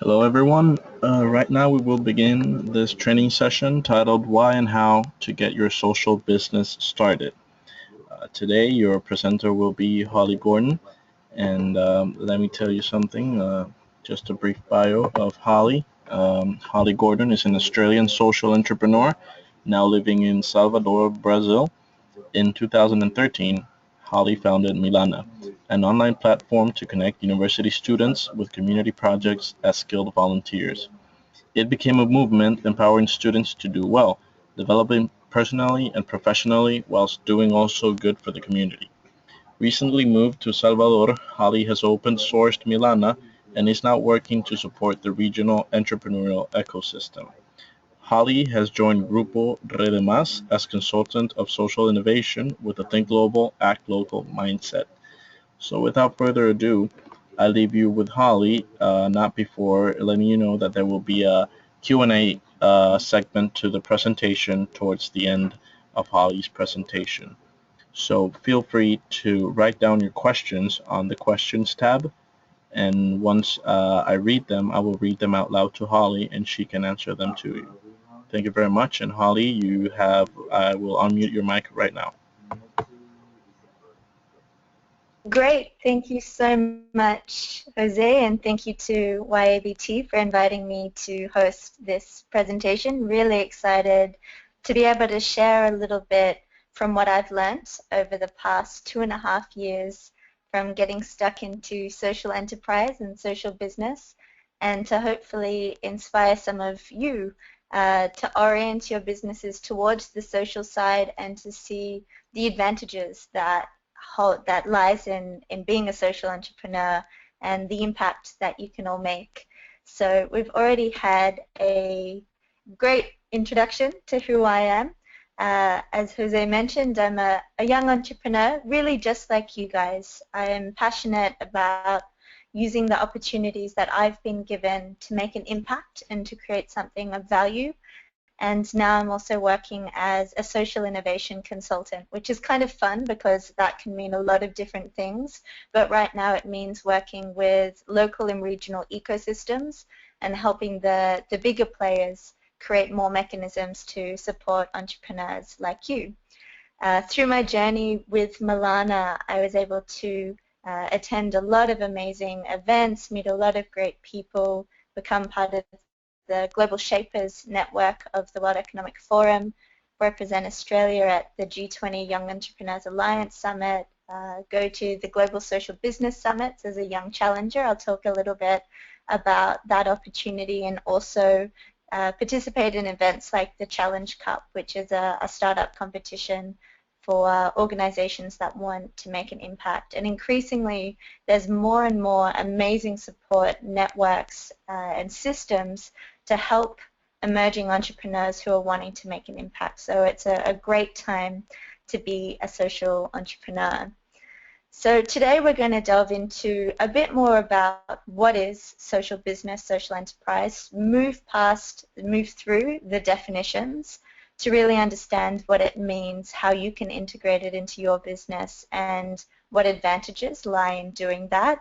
Hello, everyone. Right now, we will begin this training session titled Why and How to Get Your Social Business Started. Today, your presenter will be Holly Gordon. And let me tell you something, just a brief bio of Holly. Holly Gordon is an Australian social entrepreneur now living in Salvador, Brazil. In 2013, Holly founded Milana, an online platform to connect university students with community projects as skilled volunteers. It became a movement empowering students to do well, developing personally and professionally whilst doing also good for the community. Recently moved to Salvador, Holly has open sourced Milana and is now working to support the regional entrepreneurial ecosystem. Holly has joined Grupo Redemas as consultant of social innovation with a think global, act local mindset. So without further ado, I leave you with Holly, not before letting you know that there will be a Q&A segment to the presentation towards the end of Holly's presentation. So feel free to write down your questions on the questions tab, and once I read them, I will read them out loud to Holly and she can answer them to you. Thank you very much, and Holly, I will unmute your mic right now. Great. Thank you so much, Jose, and thank you to YABT for inviting me to host this presentation. Really excited to be able to share a little bit from what I've learnt over the past 2.5 years from getting stuck into social enterprise and social business, and to hopefully inspire some of you to orient your businesses towards the social side and to see the advantages that lies in being a social entrepreneur and the impact that you can all make. So we've already had a great introduction to who I am. As Jose mentioned, I'm a young entrepreneur, really just like you guys. I am passionate about using the opportunities that I've been given to make an impact and to create something of value. And now I'm also working as a social innovation consultant, which is kind of fun because that can mean a lot of different things. But right now it means working with local and regional ecosystems and helping the bigger players create more mechanisms to support entrepreneurs like you. Through my journey with Milana, I was able to attend a lot of amazing events, meet a lot of great people, become part of the Global Shapers network of the World Economic Forum, represent Australia at the G20 Young Entrepreneurs Alliance Summit, go to the Global Social Business Summits as a young challenger. I'll talk a little bit about that opportunity, and also participate in events like the Challenge Cup, which is a startup competition for organizations that want to make an impact. And increasingly, there's more and more amazing support networks and systems to help emerging entrepreneurs who are wanting to make an impact. So it's a great time to be a social entrepreneur. So today we're going to delve into a bit more about what is social business, social enterprise, move through the definitions to really understand what it means, how you can integrate it into your business, and what advantages lie in doing that.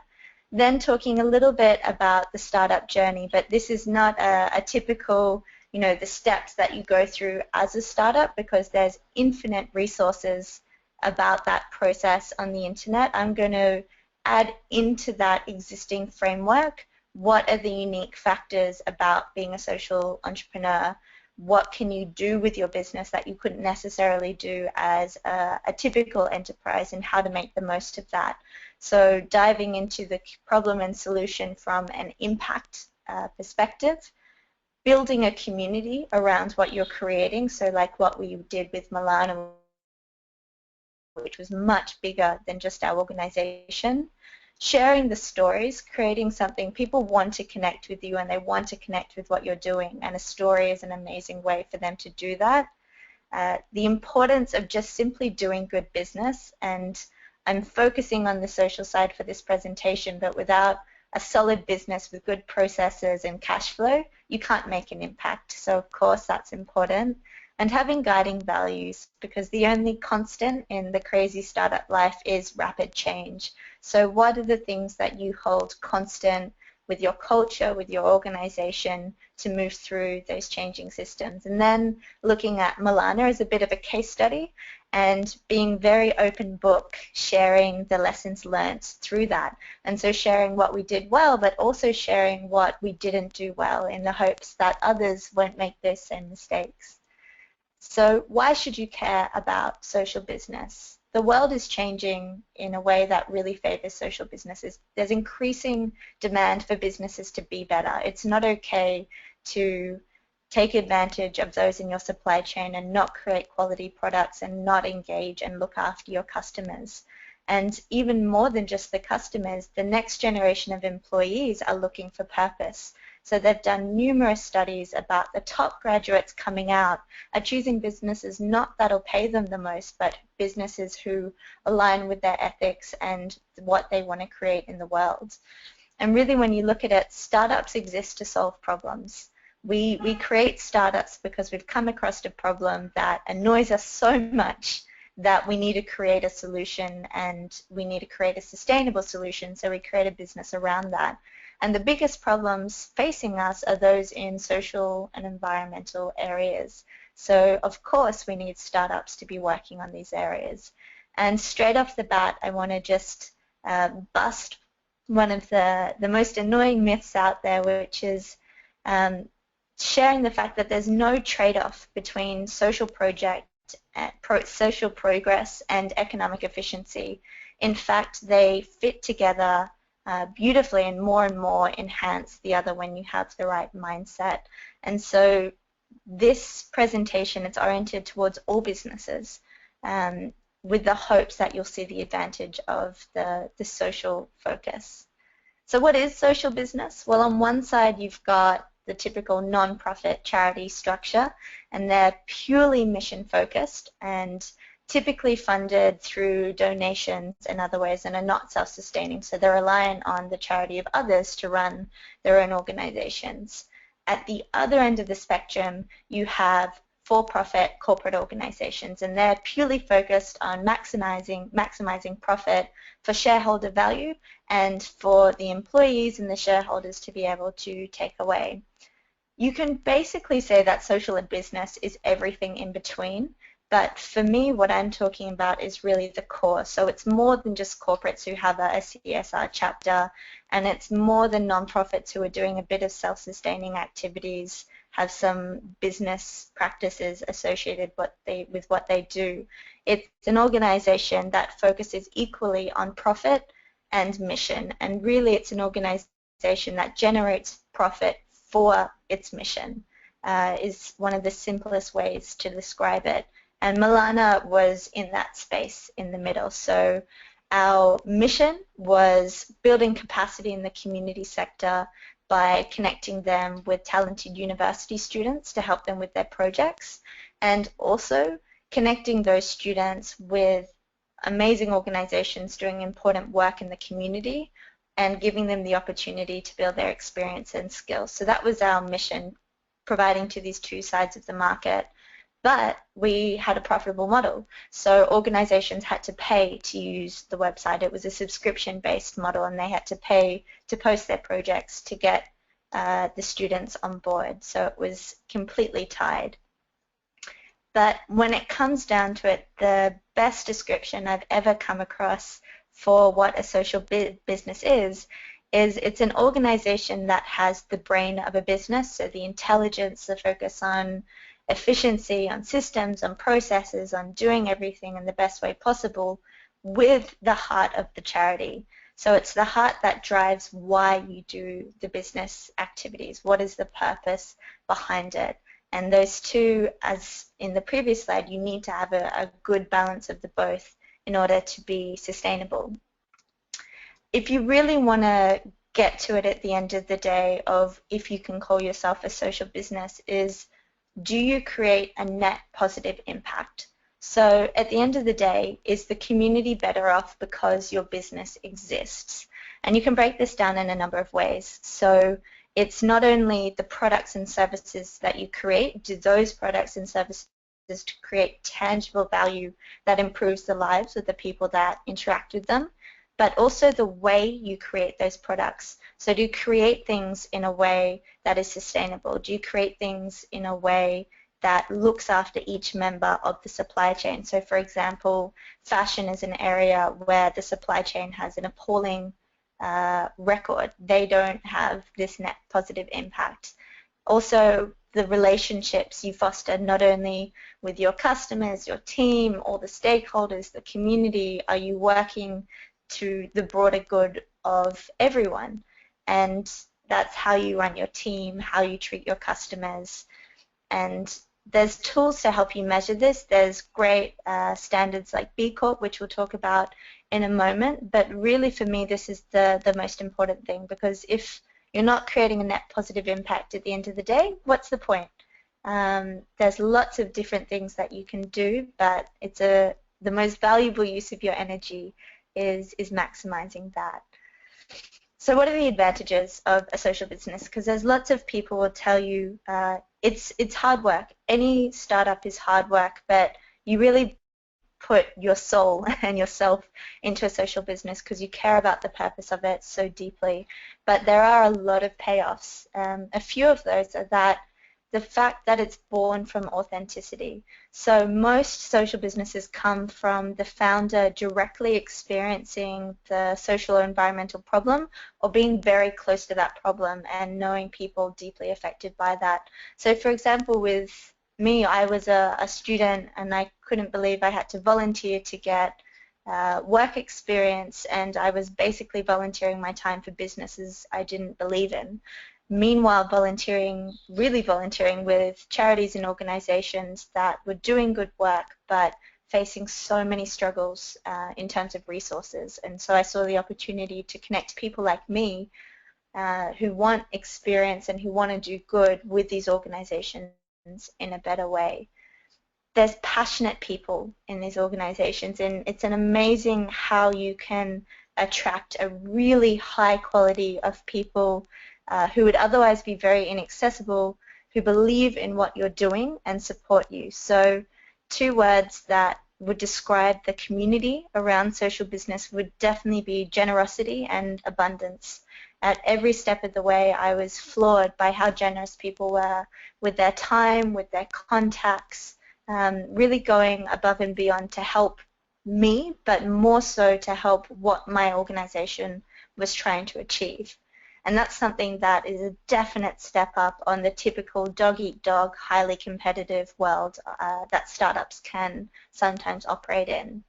Then talking a little bit about the startup journey, but this is not a typical, the steps that you go through as a startup, because there's infinite resources about that process on the internet. I'm going to add into that existing framework what are the unique factors about being a social entrepreneur. What can you do with your business that you couldn't necessarily do as a typical enterprise, and how to make the most of that. So diving into the problem and solution from an impact perspective, building a community around what you're creating, so like what we did with Milana, which was much bigger than just our organization. Sharing the stories, creating something, people want to connect with you and they want to connect with what you're doing, and a story is an amazing way for them to do that. The importance of just simply doing good business, and I'm focusing on the social side for this presentation, but without a solid business with good processes and cash flow, you can't make an impact. So of course that's important. And having guiding values, because the only constant in the crazy startup life is rapid change. So what are the things that you hold constant with your culture, with your organization to move through those changing systems. And then looking at Milana as a bit of a case study and being very open book, sharing the lessons learned through that. And so sharing what we did well, but also sharing what we didn't do well in the hopes that others won't make those same mistakes. So why should you care about social business? The world is changing in a way that really favors social businesses. There's increasing demand for businesses to be better. It's not okay to take advantage of those in your supply chain and not create quality products and not engage and look after your customers. And even more than just the customers, the next generation of employees are looking for purpose. So they've done numerous studies about the top graduates coming out are choosing businesses not that'll pay them the most, but businesses who align with their ethics and what they want to create in the world. And really, when you look at it, startups exist to solve problems. We create startups because we've come across a problem that annoys us so much that we need to create a solution, and we need to create a sustainable solution, so we create a business around that. And the biggest problems facing us are those in social and environmental areas. So of course we need startups to be working on these areas. And straight off the bat, I want to just bust one of the most annoying myths out there, which is sharing the fact that there's no trade-off between social progress and economic efficiency. In fact, they fit together beautifully and more enhance the other when you have the right mindset. And so this presentation is oriented towards all businesses with the hopes that you'll see the advantage of the social focus. So what is social business? Well, on one side you've got the typical non-profit charity structure, and they're purely mission focused and typically funded through donations and other ways, and are not self-sustaining, so they're reliant on the charity of others to run their own organizations. At the other end of the spectrum, you have for-profit corporate organizations, and they're purely focused on maximizing profit for shareholder value and for the employees and the shareholders to be able to take away. You can basically say that social and business is everything in between. But for me, what I'm talking about is really the core. So it's more than just corporates who have a CSR chapter, and it's more than nonprofits who are doing a bit of self-sustaining activities, have some business practices associated with what they do. It's an organization that focuses equally on profit and mission, and really it's an organization that generates profit for its mission, is one of the simplest ways to describe it. And Milana was in that space in the middle. So our mission was building capacity in the community sector by connecting them with talented university students to help them with their projects, and also connecting those students with amazing organizations doing important work in the community and giving them the opportunity to build their experience and skills. So that was our mission, providing to these two sides of the market. But we had a profitable model, so organizations had to pay to use the website. It was a subscription-based model, and they had to pay to post their projects to get the students on board. So it was completely tied. But when it comes down to it, the best description I've ever come across for what a social business is it's an organization that has the brain of a business, so the intelligence, the focus on efficiency, on systems, on processes, on doing everything in the best way possible with the heart of the charity. So it's the heart that drives why you do the business activities. What is the purpose behind it? And those two, as in the previous slide, you need to have a good balance of the both in order to be sustainable. If you really want to get to it at the end of the day of if you can call yourself a social business, is do you create a net positive impact? So at the end of the day, is the community better off because your business exists? And you can break this down in a number of ways. So it's not only the products and services that you create, do those products and services to create tangible value that improves the lives of the people that interact with them, but also the way you create those products. So do you create things in a way that is sustainable? Do you create things in a way that looks after each member of the supply chain? So for example, fashion is an area where the supply chain has an appalling record. They don't have this net positive impact. Also, the relationships you foster not only with your customers, your team, all the stakeholders, the community, are you working to the broader good of everyone? And that's how you run your team, how you treat your customers. And there's tools to help you measure this. There's great standards like B Corp, which we'll talk about in a moment. But really for me, this is the most important thing, because if you're not creating a net positive impact at the end of the day, what's the point? There's lots of different things that you can do, but it's the most valuable use of your energy is maximizing that. So what are the advantages of a social business? Because there's lots of people will tell you it's hard work. Any startup is hard work, but you really put your soul and yourself into a social business because you care about the purpose of it so deeply. But there are a lot of payoffs. A few of those are that the fact that it's born from authenticity. So most social businesses come from the founder directly experiencing the social or environmental problem or being very close to that problem and knowing people deeply affected by that. So for example, with me, I was a student and I couldn't believe I had to volunteer to get work experience, and I was basically volunteering my time for businesses I didn't believe in. Meanwhile, really volunteering with charities and organizations that were doing good work but facing so many struggles in terms of resources. And so I saw the opportunity to connect people like me who want experience and who want to do good with these organizations in a better way. There's passionate people in these organizations, and it's an amazing how you can attract a really high quality of people who would otherwise be very inaccessible, who believe in what you're doing and support you. So two words that would describe the community around social business would definitely be generosity and abundance. At every step of the way, I was floored by how generous people were with their time, with their contacts, really going above and beyond to help me, but more so to help what my organization was trying to achieve. And that's something that is a definite step up on the typical dog-eat-dog, highly competitive world that startups can sometimes operate in.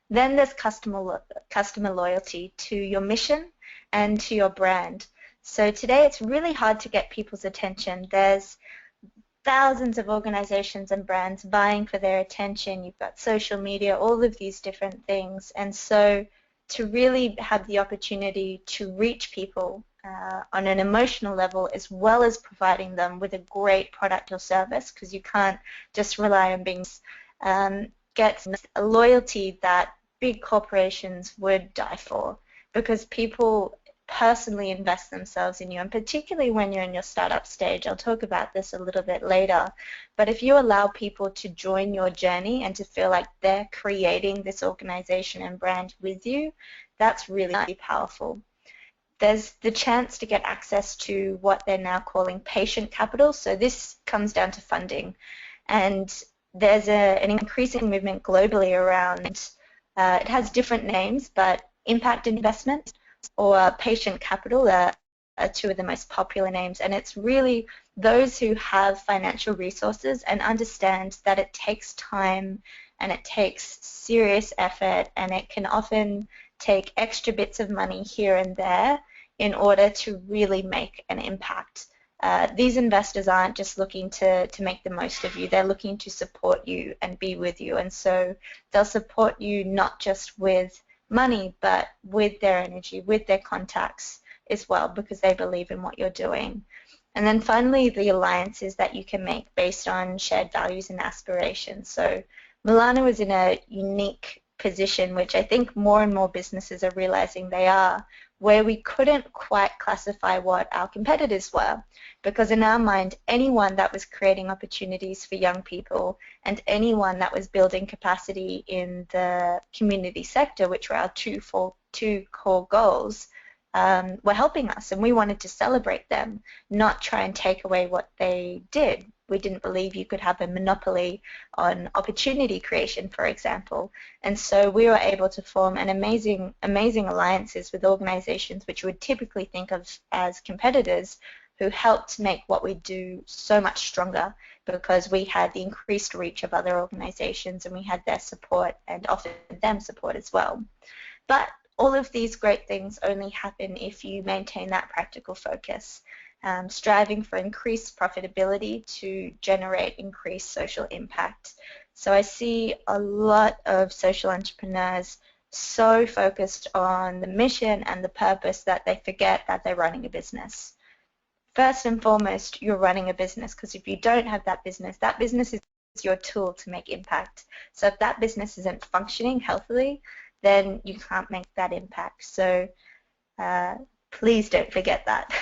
Then there's customer loyalty to your mission and to your brand. So today it's really hard to get people's attention. There's thousands of organizations and brands vying for their attention. You've got social media, all of these different things. And so to really have the opportunity to reach people on an emotional level, as well as providing them with a great product or service, because you can't just rely on being get a loyalty that big corporations would die for, because people personally invest themselves in you, and particularly when you're in your startup stage. I'll talk about this a little bit later, but if you allow people to join your journey and to feel like they're creating this organization and brand with you, that's really powerful. There's the chance to get access to what they're now calling patient capital. So this comes down to funding, and there's an increasing movement globally around, it has different names, but impact investment or patient capital are two of the most popular names, and it's really those who have financial resources and understand that it takes time and it takes serious effort, and it can often take extra bits of money here and there in order to really make an impact. These investors aren't just looking to make the most of you, they're looking to support you and be with you, and so they'll support you not just with money, but with their energy, with their contacts as well, because they believe in what you're doing. And then finally, the alliances that you can make based on shared values and aspirations. So Milana was in a unique position, which I think more and more businesses are realizing they are, where we couldn't quite classify what our competitors were, because in our mind, anyone that was creating opportunities for young people and anyone that was building capacity in the community sector, which were our two core goals, were helping us, and we wanted to celebrate them, not try and take away what they did. We didn't believe you could have a monopoly on opportunity creation, for example. And so we were able to form an amazing alliances with organizations which you would typically think of as competitors, who helped make what we do so much stronger, because we had the increased reach of other organizations and we had their support and offered them support as well. But all of these great things only happen if you maintain that practical focus, striving for increased profitability to generate increased social impact. So I see a lot of social entrepreneurs so focused on the mission and the purpose that they forget that they're running a business. First and foremost, you're running a business, because if you don't have that business is your tool to make impact. So if that business isn't functioning healthily, then you can't make that impact. So please don't forget that.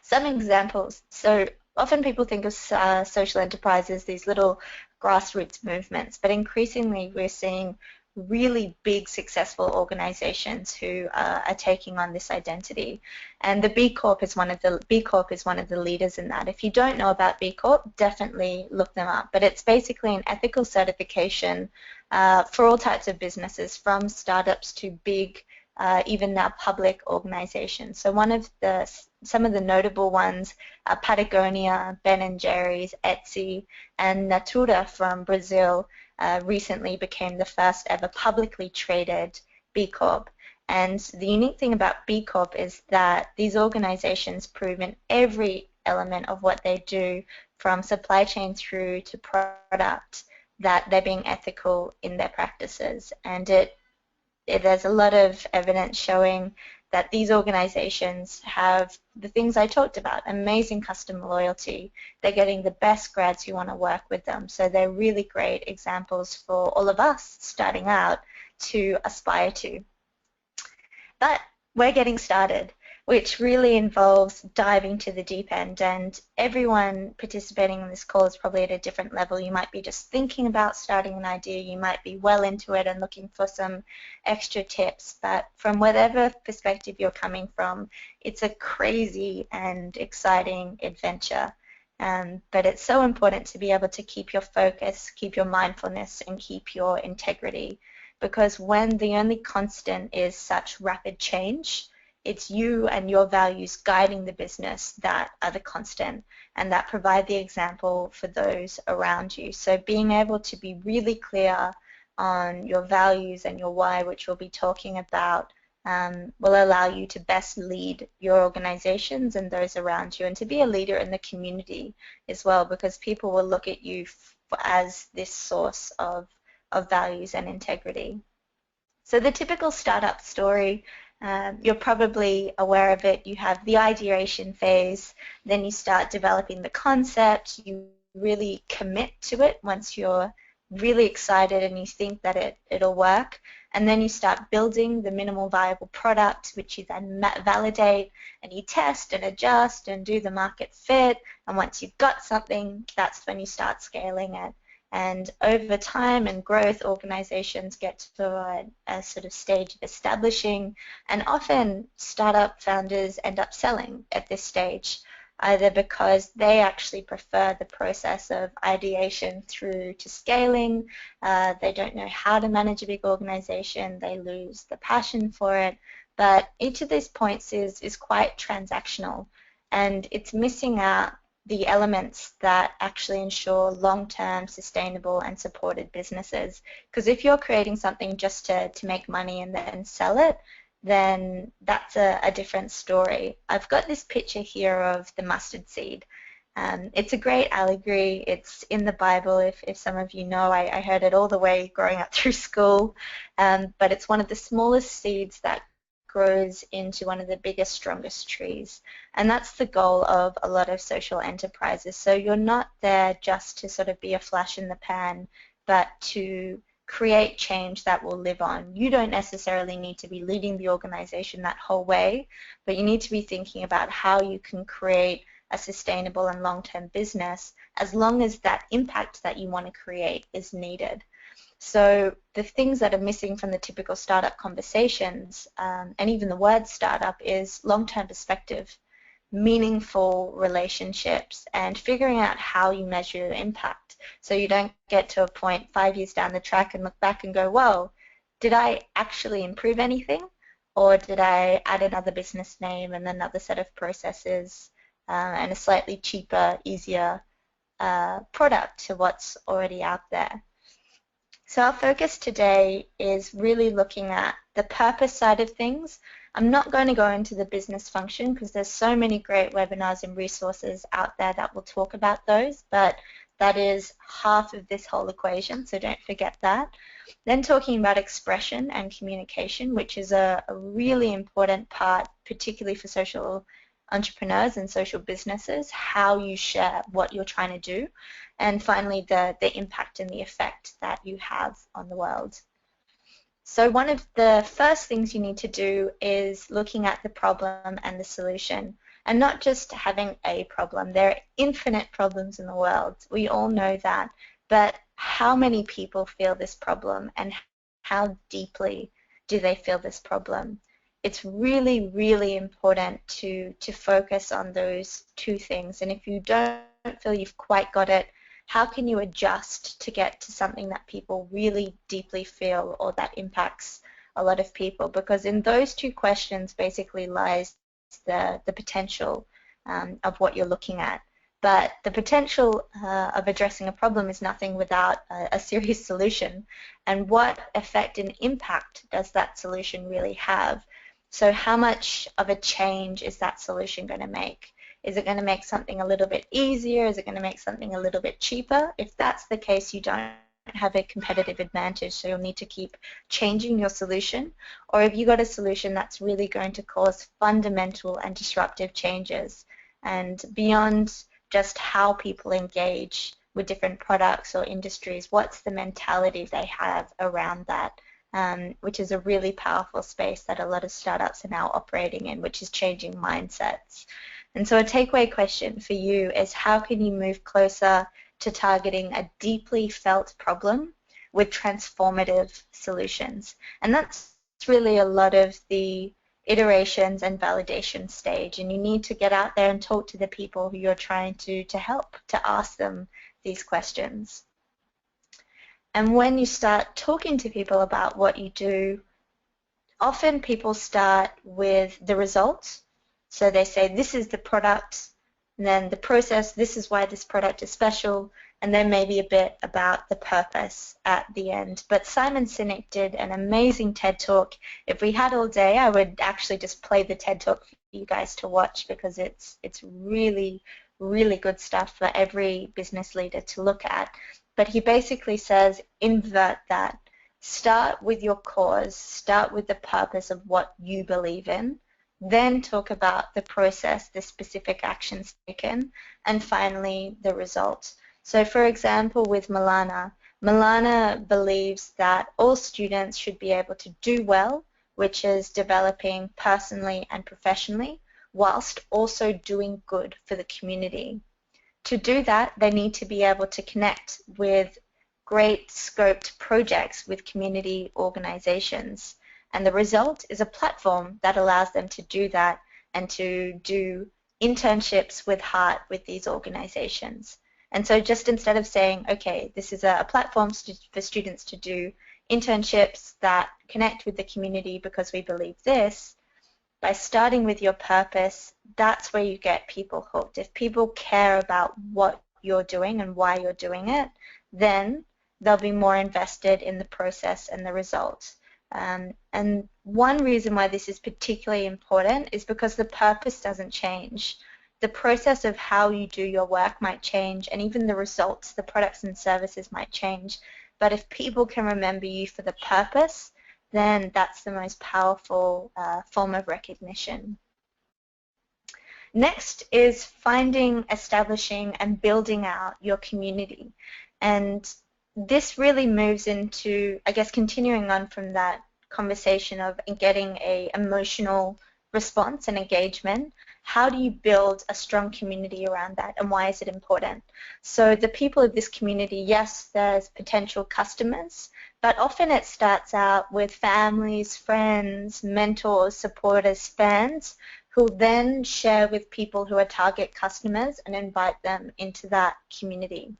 Some examples. So often people think of social enterprise as these little grassroots movements, but increasingly we're seeing really big successful organizations who are taking on this identity, and the B Corp is one of the leaders in that. If you don't know about B Corp, definitely look them up. But it's basically an ethical certification for all types of businesses, from startups to big, even now public organizations. So some of the notable ones are Patagonia, Ben & Jerry's, Etsy, and Natura from Brazil recently became the first ever publicly traded B Corp. And the unique thing about B Corp is that these organizations prove in every element of what they do, from supply chain through to product, that they're being ethical in their practices. And there's a lot of evidence showing that these organizations have the things I talked about: amazing customer loyalty. They're getting the best grads who want to work with them. So they're really great examples for all of us starting out to aspire to. But we're getting started, which really involves diving to the deep end, and everyone participating in this call is probably at a different level. You might be just thinking about starting an idea, you might be well into it and looking for some extra tips, but from whatever perspective you're coming from, it's a crazy and exciting adventure. But it's so important to be able to keep your focus, keep your mindfulness, and keep your integrity, because when the only constant is such rapid change, it's you and your values guiding the business that are the constant, and that provide the example for those around you. So being able to be really clear on your values and your why, which we'll be talking about, will allow you to best lead your organizations and those around you, and to be a leader in the community as well, because people will look at you as this source of values and integrity. So the typical startup story, you're probably aware of it. You have the ideation phase, then you start developing the concept, you really commit to it once you're really excited and you think that it'll work, and then you start building the minimal viable product, which you then validate, and you test and adjust and do the market fit, and once you've got something, that's when you start scaling it. And over time and growth, organizations get to a sort of stage of establishing, and often startup founders end up selling at this stage, either because they actually prefer the process of ideation through to scaling, they don't know how to manage a big organization, they lose the passion for it, but each of these points is quite transactional, and it's missing out the elements that actually ensure long-term, sustainable, and supported businesses. Because if you're creating something just to make money and then sell it, then that's a different story. I've got this picture here of the mustard seed. It's a great allegory. It's in the Bible, if some of you know. I heard it all the way growing up through school, but it's one of the smallest seeds that grows into one of the biggest, strongest trees. And that's the goal of a lot of social enterprises. So you're not there just to sort of be a flash in the pan, but to create change that will live on. You don't necessarily need to be leading the organization that whole way, but you need to be thinking about how you can create a sustainable and long-term business, as long as that impact that you want to create is needed. So the things that are missing from the typical startup conversations, and even the word startup, is long-term perspective, meaningful relationships, and figuring out how you measure your impact. So you don't get to a point 5 years down the track and look back and go, whoa, did I actually improve anything? Or did I add another business name and another set of processes and a slightly cheaper, easier product to what's already out there? So our focus today is really looking at the purpose side of things. I'm not going to go into the business function because there's so many great webinars and resources out there that will talk about those, but that is half of this whole equation, so don't forget that. Then talking about expression and communication, which is a really important part, particularly for social entrepreneurs and social businesses, how you share what you're trying to do. And finally, the impact and the effect that you have on the world. So one of the first things you need to do is looking at the problem and the solution, and not just having a problem. There are infinite problems in the world. We all know that. But how many people feel this problem, and how deeply do they feel this problem? It's really, really important to focus on those two things. And if you don't feel you've quite got it, how can you adjust to get to something that people really deeply feel or that impacts a lot of people? Because in those two questions basically lies the potential of what you're looking at. But the potential of addressing a problem is nothing without a serious solution. And what effect and impact does that solution really have? So how much of a change is that solution going to make? Is it going to make something a little bit easier? Is it going to make something a little bit cheaper? If that's the case, you don't have a competitive advantage, so you'll need to keep changing your solution. Or if you got a solution that's really going to cause fundamental and disruptive changes, and beyond just how people engage with different products or industries, what's the mentality they have around that, which is a really powerful space that a lot of startups are now operating in, which is changing mindsets. And so a takeaway question for you is, how can you move closer to targeting a deeply felt problem with transformative solutions? And that's really a lot of the iterations and validation stage, and you need to get out there and talk to the people who you're trying to help, to ask them these questions. And when you start talking to people about what you do, often people start with the results. So they say, this is the product, and then the process, this is why this product is special, and then maybe a bit about the purpose at the end. But Simon Sinek did an amazing TED Talk. If we had all day, I would actually just play the TED Talk for you guys to watch, because it's really, really good stuff for every business leader to look at. But he basically says, invert that. Start with your cause, start with the purpose of what you believe in, then talk about the process, the specific actions taken, and finally the result. So for example, with Milana believes that all students should be able to do well, which is developing personally and professionally, whilst also doing good for the community. To do that, they need to be able to connect with great scoped projects with community organizations. And the result is a platform that allows them to do that and to do internships with heart with these organizations. And so just instead of saying, okay, this is a platform for students to do internships that connect with the community because we believe this, by starting with your purpose, that's where you get people hooked. If people care about what you're doing and why you're doing it, then they'll be more invested in the process and the results. And one reason why this is particularly important is because the purpose doesn't change. The process of how you do your work might change, and even the results, the products and services might change. But if people can remember you for the purpose, then that's the most powerful form of recognition. Next is finding, establishing, and building out your community. And this really moves into, I guess, continuing on from that conversation of getting an emotional response and engagement. how do you build a strong community around that, and why is it important? So the people of this community, yes, there's potential customers, but often it starts out with families, friends, mentors, supporters, fans, who then share with people who are target customers and invite them into that community.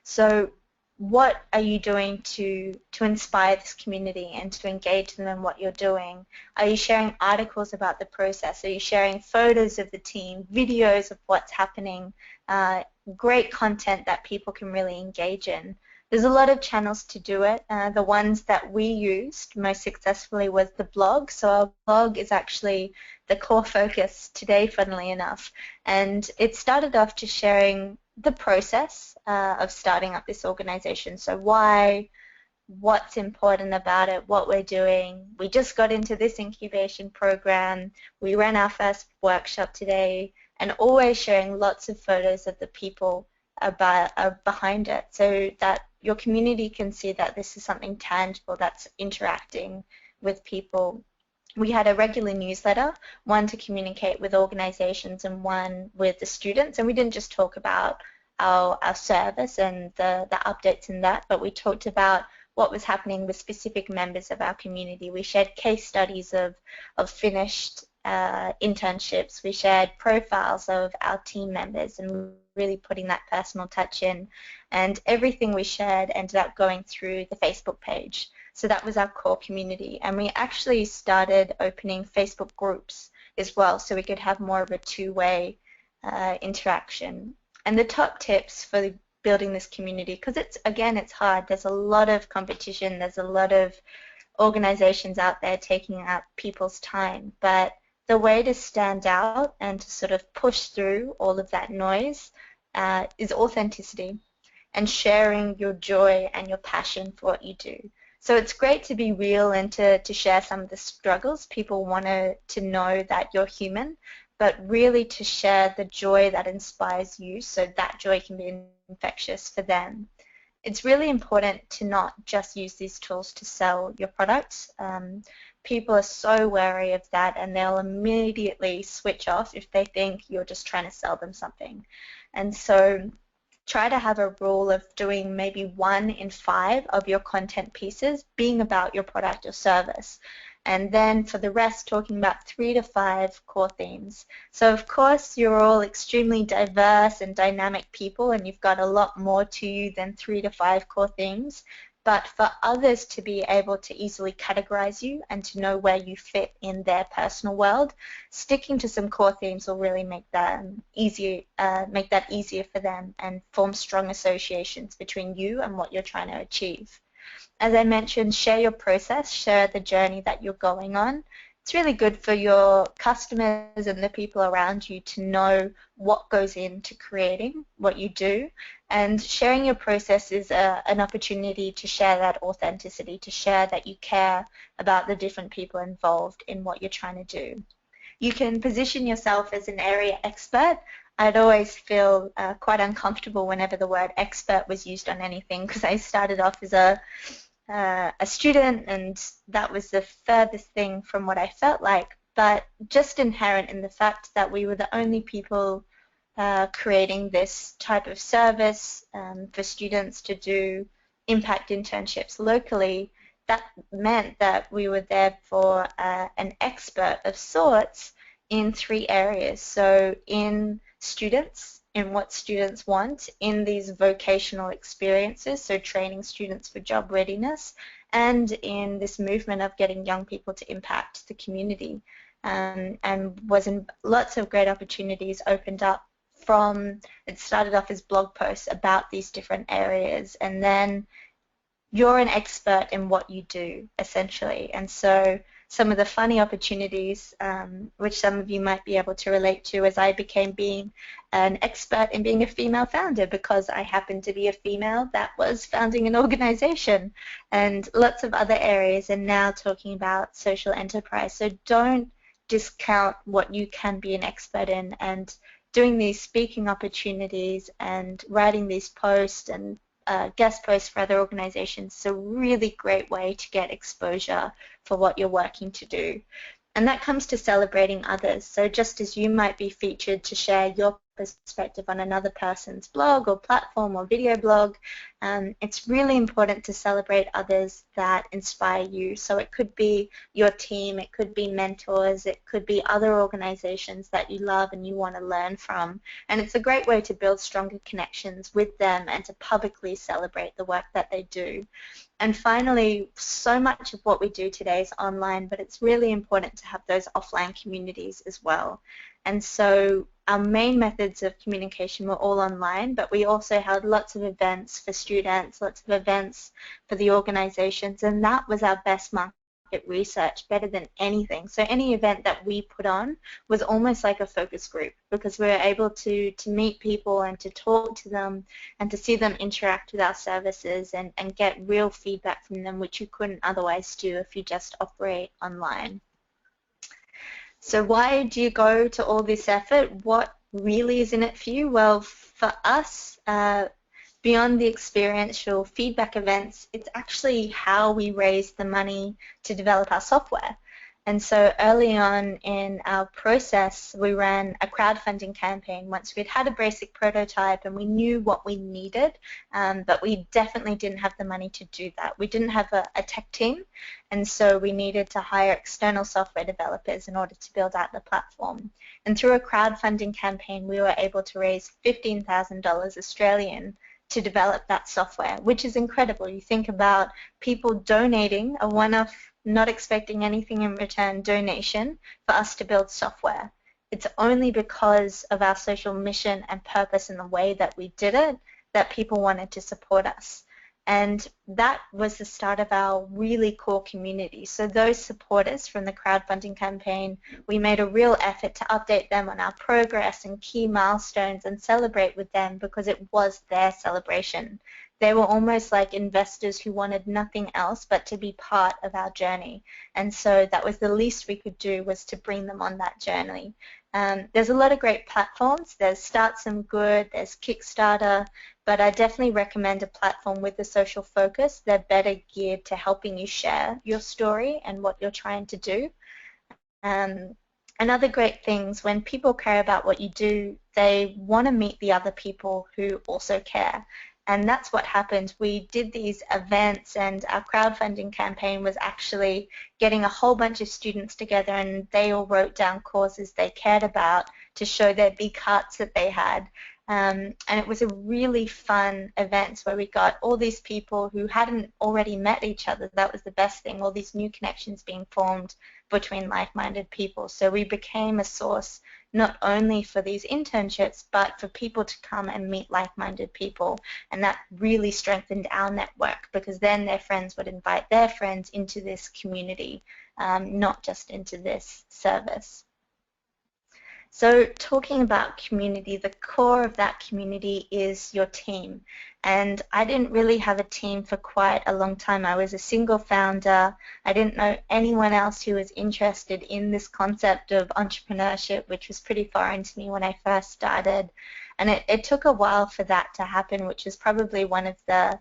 So what are you doing to inspire this community and to engage them in what you're doing? Are you sharing articles about the process? Are you sharing photos of the team, videos of what's happening, great content that people can really engage in? There's a lot of channels to do it. The ones that we used most successfully was the blog. So our blog is actually the core focus today, funnily enough. And it started off just sharing the process of starting up this organization. So why, what's important about it, what we're doing. We just got into this incubation program. We ran our first workshop today, and always sharing lots of photos of the people behind it, so that your community can see that this is something tangible that's interacting with people. We had a regular newsletter, one to communicate with organizations and one with the students, and we didn't just talk about our service and the updates in that, but we talked about what was happening with specific members of our community. We shared case studies of finished internships. We shared profiles of our team members and really putting that personal touch in. And everything we shared ended up going through the Facebook page. So that was our core community. And we actually started opening Facebook groups as well, so we could have more of a two-way interaction. And the top tips for building this community, because it's hard. There's a lot of competition. There's a lot of organizations out there taking up people's time. But the way to stand out and to sort of push through all of that noise is authenticity and sharing your joy and your passion for what you do. So it's great to be real and to share some of the struggles. People want to know that you're human, but really to share the joy that inspires you, so that joy can be infectious for them. It's really important to not just use these tools to sell your products. People are so wary of that, and they'll immediately switch off if they think you're just trying to sell them something. And so try to have a rule of doing maybe 1 in 5 of your content pieces being about your product or service. And then for the rest, talking about 3 to 5 core themes. So of course, you're all extremely diverse and dynamic people, and you've got a lot more to you than 3 to 5 core themes. But for others to be able to easily categorize you and to know where you fit in their personal world, sticking to some core themes will really make that easier for them and form strong associations between you and what you're trying to achieve. As I mentioned, share your process, share the journey that you're going on. It's really good for your customers and the people around you to know what goes into creating what you do. And sharing your process is an opportunity to share that authenticity, to share that you care about the different people involved in what you're trying to do. You can position yourself as an area expert. I'd always feel quite uncomfortable whenever the word expert was used on anything, because I started off as a student, and that was the furthest thing from what I felt like. But just inherent in the fact that we were the only people creating this type of service for students to do impact internships locally, that meant that we were there for an expert of sorts in 3 areas. So in students, in what students want, in these vocational experiences, so training students for job readiness, and in this movement of getting young people to impact the community. And was in lots of great opportunities opened up from, it started off as blog posts about these different areas, and then you're an expert in what you do, essentially. And so some of the funny opportunities, which some of you might be able to relate to, as I became being an expert in being a female founder because I happened to be a female that was founding an organization, and lots of other areas, and now talking about social enterprise. So don't discount what you can be an expert in, and doing these speaking opportunities and writing these posts and guest posts for other organizations is a really great way to get exposure for what you're working to do. And that comes to celebrating others. So just as you might be featured to share your perspective on another person's blog or platform or video blog, it's really important to celebrate others that inspire you. So it could be your team, it could be mentors, it could be other organizations that you love and you want to learn from. And it's a great way to build stronger connections with them and to publicly celebrate the work that they do. And finally, so much of what we do today is online, but it's really important to have those offline communities as well. And so our main methods of communication were all online, but we also held lots of events for students, lots of events for the organizations, and that was our best market research, better than anything. So any event that we put on was almost like a focus group, because we were able to meet people and to talk to them and to see them interact with our services and get real feedback from them, which you couldn't otherwise do if you just operate online. So why do you go to all this effort? What really is in it for you? Well, for us, beyond the experiential feedback events, it's actually how we raise the money to develop our software. And so early on in our process, we ran a crowdfunding campaign once we'd had a basic prototype and we knew what we needed, but we definitely didn't have the money to do that. We didn't have a tech team, and so we needed to hire external software developers in order to build out the platform. And through a crowdfunding campaign, we were able to raise $15,000 Australian to develop that software, which is incredible. You think about people donating a one-off, not expecting anything in return donation for us to build software. It's only because of our social mission and purpose and the way that we did it that people wanted to support us. And that was the start of our really core community. So those supporters from the crowdfunding campaign, we made a real effort to update them on our progress and key milestones and celebrate with them because it was their celebration. They were almost like investors who wanted nothing else but to be part of our journey. And so that was the least we could do, was to bring them on that journey. There's a lot of great platforms. There's Start Some Good, there's Kickstarter, but I definitely recommend a platform with a social focus. They're better geared to helping you share your story and what you're trying to do. And other great things, when people care about what you do, they want to meet the other people who also care. And that's what happened. We did these events, and our crowdfunding campaign was actually getting a whole bunch of students together, and they all wrote down causes they cared about to show their big hearts that they had. And it was a really fun event where we got all these people who hadn't already met each other. That was the best thing, all these new connections being formed between like-minded people. So we became a source not only for these internships, but for people to come and meet like-minded people. And that really strengthened our network, because then their friends would invite their friends into this community, not just into this service. So talking about community, the core of that community is your team. And I didn't really have a team for quite a long time. I was a single founder. I didn't know anyone else who was interested in this concept of entrepreneurship, which was pretty foreign to me when I first started. And it took a while for that to happen, which is probably one of the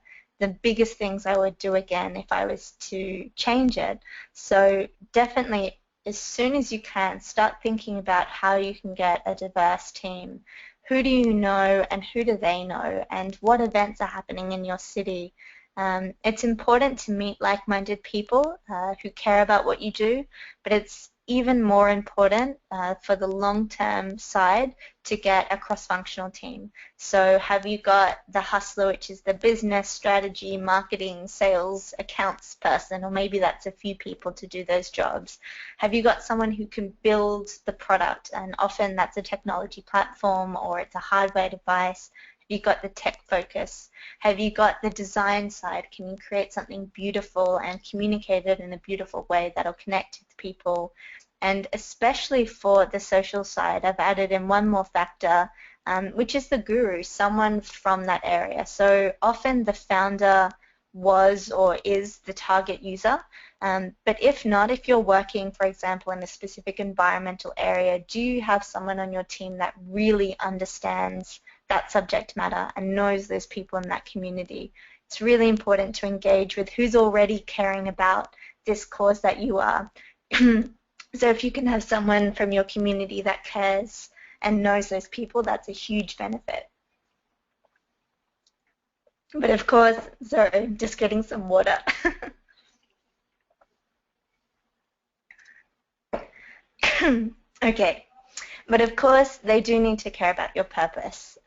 biggest things I would do again if I was to change it. So definitely, as soon as you can, start thinking about how you can get a diverse team. Who do you know and who do they know, and what events are happening in your city? It's important to meet like-minded people who care about what you do, but it's even more important for the long-term side to get a cross-functional team. So have you got the hustler, which is the business, strategy, marketing, sales, accounts person, or maybe that's a few people to do those jobs. Have you got someone who can build the product, and often that's a technology platform or it's a hardware device. Have you got the tech focus? Have you got the design side? Can you create something beautiful and communicate it in a beautiful way that'll connect with people? And especially for the social side, I've added in one more factor, which is the guru, someone from that area. So often the founder was or is the target user, but if not, if you're working, for example, in a specific environmental area, do you have someone on your team that really understands that subject matter and knows those people in that community? It's really important to engage with who's already caring about this cause that you are. So if you can have someone from your community that cares and knows those people, that's a huge benefit. But of course, sorry, just getting some water. Okay. But of course, they do need to care about your purpose,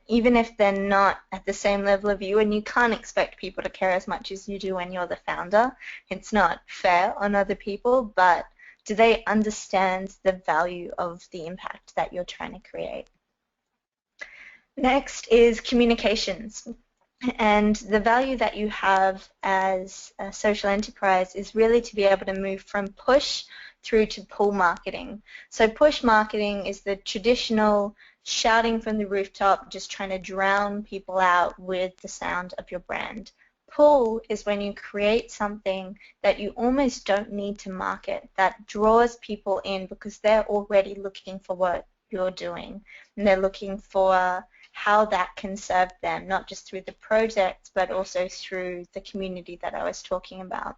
even if they're not at the same level of you, and you can't expect people to care as much as you do when you're the founder. It's not fair on other people, but do they understand the value of the impact that you're trying to create? Next is communications. And the value that you have as a social enterprise is really to be able to move from push through to pull marketing. So push marketing is the traditional shouting from the rooftop, just trying to drown people out with the sound of your brand. Pull is when you create something that you almost don't need to market, that draws people in because they're already looking for what you're doing, and they're looking for how that can serve them, not just through the project, but also through the community that I was talking about.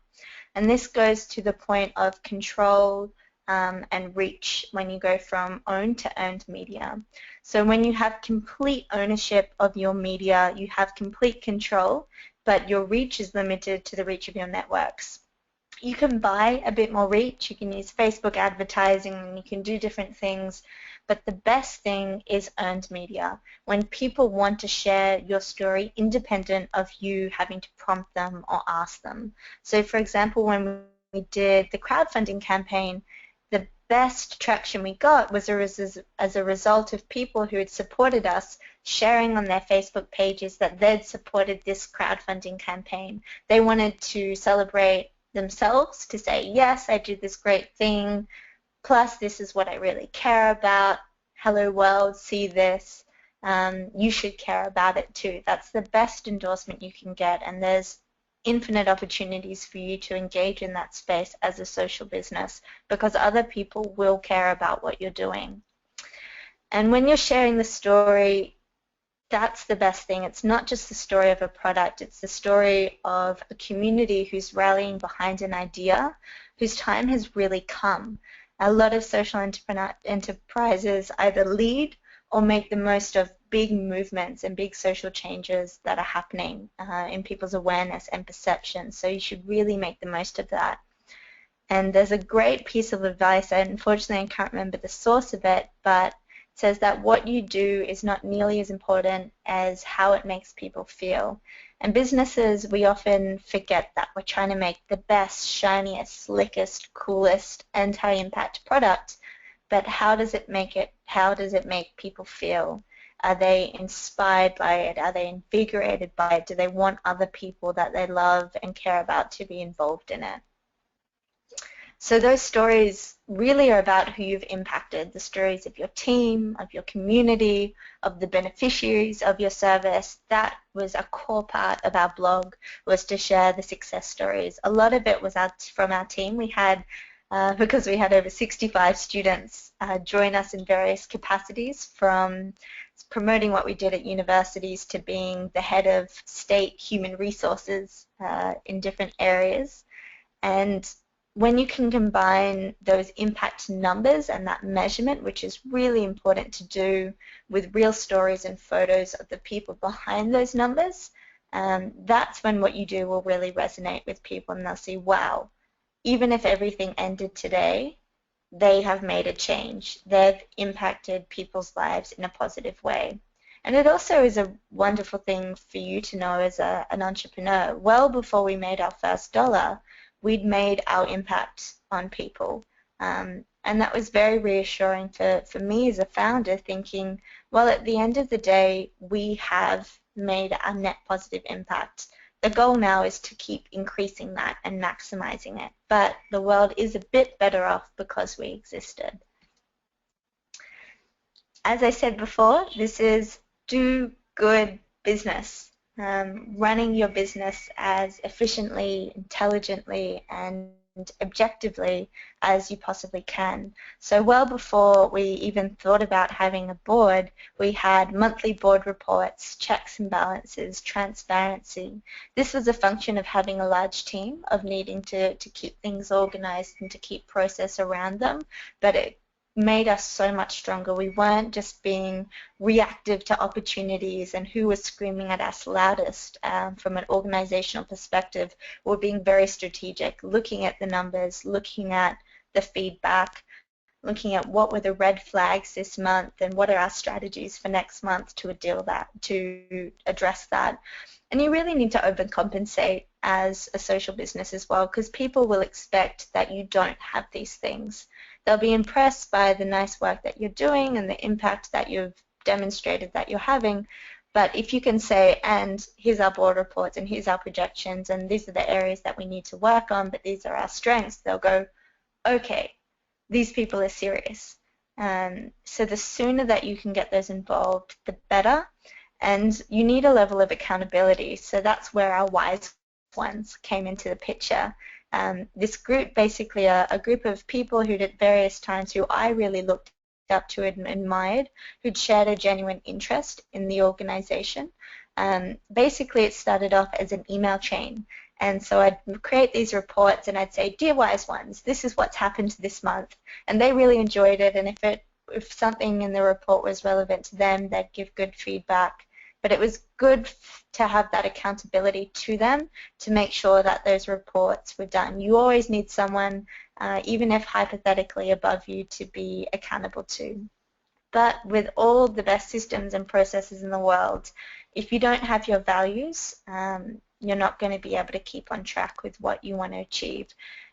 And this goes to the point of control and reach when you go from owned to earned media. So when you have complete ownership of your media, you have complete control, but your reach is limited to the reach of your networks. You can buy a bit more reach, you can use Facebook advertising, and you can do different things, but the best thing is earned media, when people want to share your story independent of you having to prompt them or ask them. So for example, when we did the crowdfunding campaign, the best traction we got was as a result of people who had supported us sharing on their Facebook pages that they'd supported this crowdfunding campaign. They wanted to celebrate themselves, to say, yes, I did this great thing, plus this is what I really care about. Hello world, see this. You should care about it too. That's the best endorsement you can get, and there's infinite opportunities for you to engage in that space as a social business because other people will care about what you're doing. And when you're sharing the story, that's the best thing. It's not just the story of a product, it's the story of a community who's rallying behind an idea, whose time has really come. A lot of social enterprises either lead or make the most of big movements and big social changes that are happening in people's awareness and perception. So you should really make the most of that. And there's a great piece of advice, and unfortunately I can't remember the source of it, but says that what you do is not nearly as important as how it makes people feel. And businesses, we often forget that we're trying to make the best, shiniest, slickest, coolest, and high-impact product, but how does it make people feel? Are they inspired by it? Are they invigorated by it? Do they want other people that they love and care about to be involved in it? So those stories really are about who you've impacted, the stories of your team, of your community, of the beneficiaries of your service. That was a core part of our blog, was to share the success stories. A lot of it was from our team. We had, because we had over 65 students join us in various capacities, from promoting what we did at universities to being the head of state human resources in different areas. And when you can combine those impact numbers and that measurement, which is really important to do, with real stories and photos of the people behind those numbers, that's when what you do will really resonate with people, and they'll see, wow, even if everything ended today, they have made a change. They've impacted people's lives in a positive way. And it also is a wonderful thing for you to know as an entrepreneur. Well before we made our first dollar, we'd made our impact on people. And that was very reassuring for me as a founder, thinking, well, at the end of the day, we have made a net positive impact. The goal now is to keep increasing that and maximizing it. But the world is a bit better off because we existed. As I said before, this is do good business. Running your business as efficiently, intelligently, and objectively as you possibly can. So well before we even thought about having a board, we had monthly board reports, checks and balances, transparency. This was a function of having a large team, of needing to keep things organized and to keep process around them, but it made us so much stronger. We weren't just being reactive to opportunities and who was screaming at us loudest. From an organizational perspective, we're being very strategic, looking at the numbers, looking at the feedback, looking at what were the red flags this month and what are our strategies for next month to address that. And you really need to overcompensate as a social business as well, because people will expect that you don't have these things. They'll be impressed by the nice work that you're doing and the impact that you've demonstrated that you're having. But if you can say, and here's our board reports and here's our projections and these are the areas that we need to work on, but these are our strengths, they'll go, okay, these people are serious. So the sooner that you can get those involved, the better. And you need a level of accountability. So that's where our wise ones came into the picture. This group, basically a group of people who'd at various times, who I really looked up to and admired, who'd shared a genuine interest in the organization. Basically, it started off as an email chain. And so I'd create these reports and I'd say, dear wise ones, this is what's happened this month. And they really enjoyed it. And if something in the report was relevant to them, they'd give good feedback. But it was good to have that accountability to them to make sure that those reports were done. You always need someone, even if hypothetically above you, to be accountable to. But with all the best systems and processes in the world, if you don't have your values, you're not going to be able to keep on track with what you want to achieve.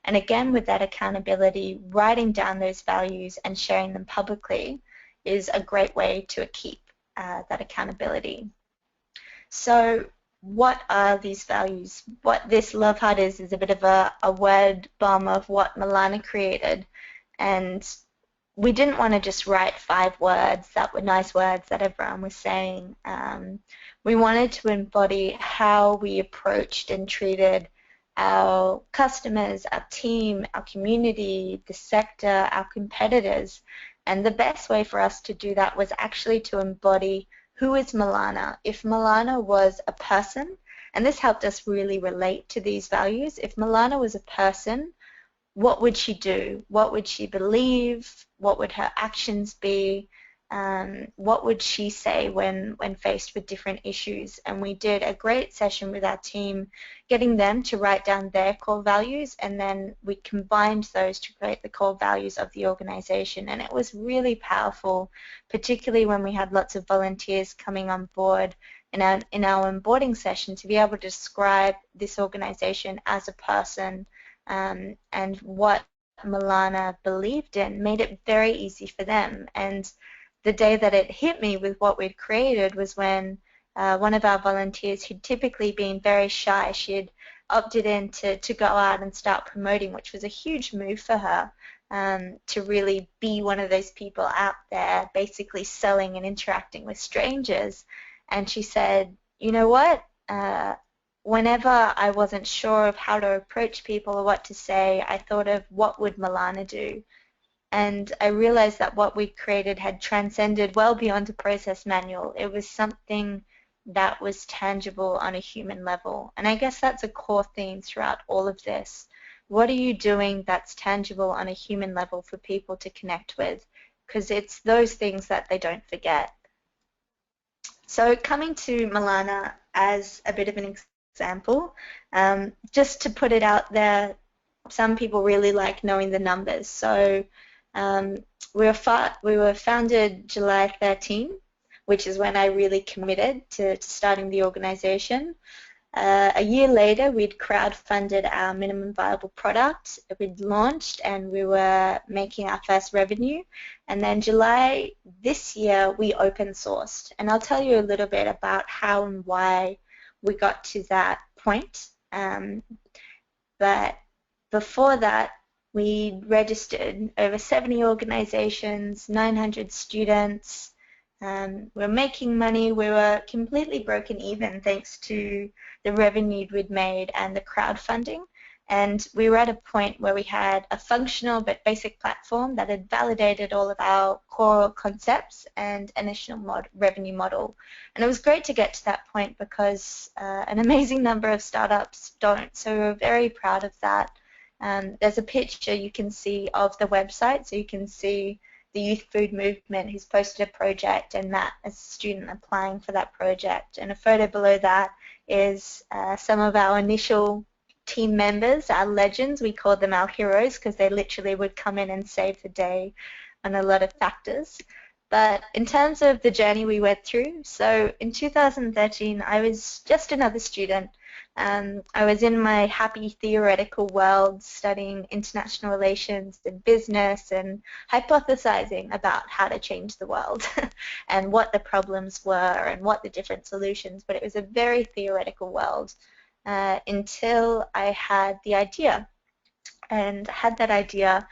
And again, with that accountability, writing down those values and sharing them publicly is a great way to keep that accountability. So what are these values? What this Love Heart is a bit of a word bomb of what Milana created. And we didn't want to just write 5 words that were nice words that everyone was saying. We wanted to embody how we approached and treated our customers, our team, our community, the sector, our competitors. And the best way for us to do that was actually to embody who is Milana. If Milana was a person, and this helped us really relate to these values, if Milana was a person, what would she do? What would she believe? What would her actions be? What would she say when faced with different issues? And we did a great session with our team, getting them to write down their core values, and then we combined those to create the core values of the organization. And it was really powerful, particularly when we had lots of volunteers coming on board in our onboarding session, to be able to describe this organization as a person, and what Milana believed in made it very easy for them. And the day that it hit me with what we'd created was when one of our volunteers, who'd typically been very shy, she had opted in to go out and start promoting, which was a huge move for her, to really be one of those people out there basically selling and interacting with strangers. And she said, you know what? Whenever I wasn't sure of how to approach people or what to say, I thought of what would Milana do? And I realized that what we created had transcended well beyond a process manual. It was something that was tangible on a human level. And I guess that's a core theme throughout all of this. What are you doing that's tangible on a human level for people to connect with? Because it's those things that they don't forget. So coming to Milana as a bit of an example, just to put it out there, some people really like knowing the numbers. So we were founded July 13, which is when I really committed to starting the organization. A year later, we'd crowdfunded our minimum viable product. We'd launched and we were making our first revenue. And then July this year, we open sourced. And I'll tell you a little bit about how and why we got to that point. But before that, we registered over 70 organizations, 900 students. We were making money. We were completely broken even thanks to the revenue we'd made and the crowdfunding. And we were at a point where we had a functional but basic platform that had validated all of our core concepts and initial revenue model. And it was great to get to that point because an amazing number of startups don't. So we were very proud of that. There's a picture you can see of the website, so you can see the Youth Food Movement who's posted a project and Matt as a student applying for that project. And a photo below that is some of our initial team members, our legends. We call them our heroes because they literally would come in and save the day on a lot of factors. But in terms of the journey we went through, so in 2013 I was just another student. I was in my happy theoretical world studying international relations and business and hypothesizing about how to change the world and what the problems were and what the different solutions, but it was a very theoretical world until I had the idea. And I had that idea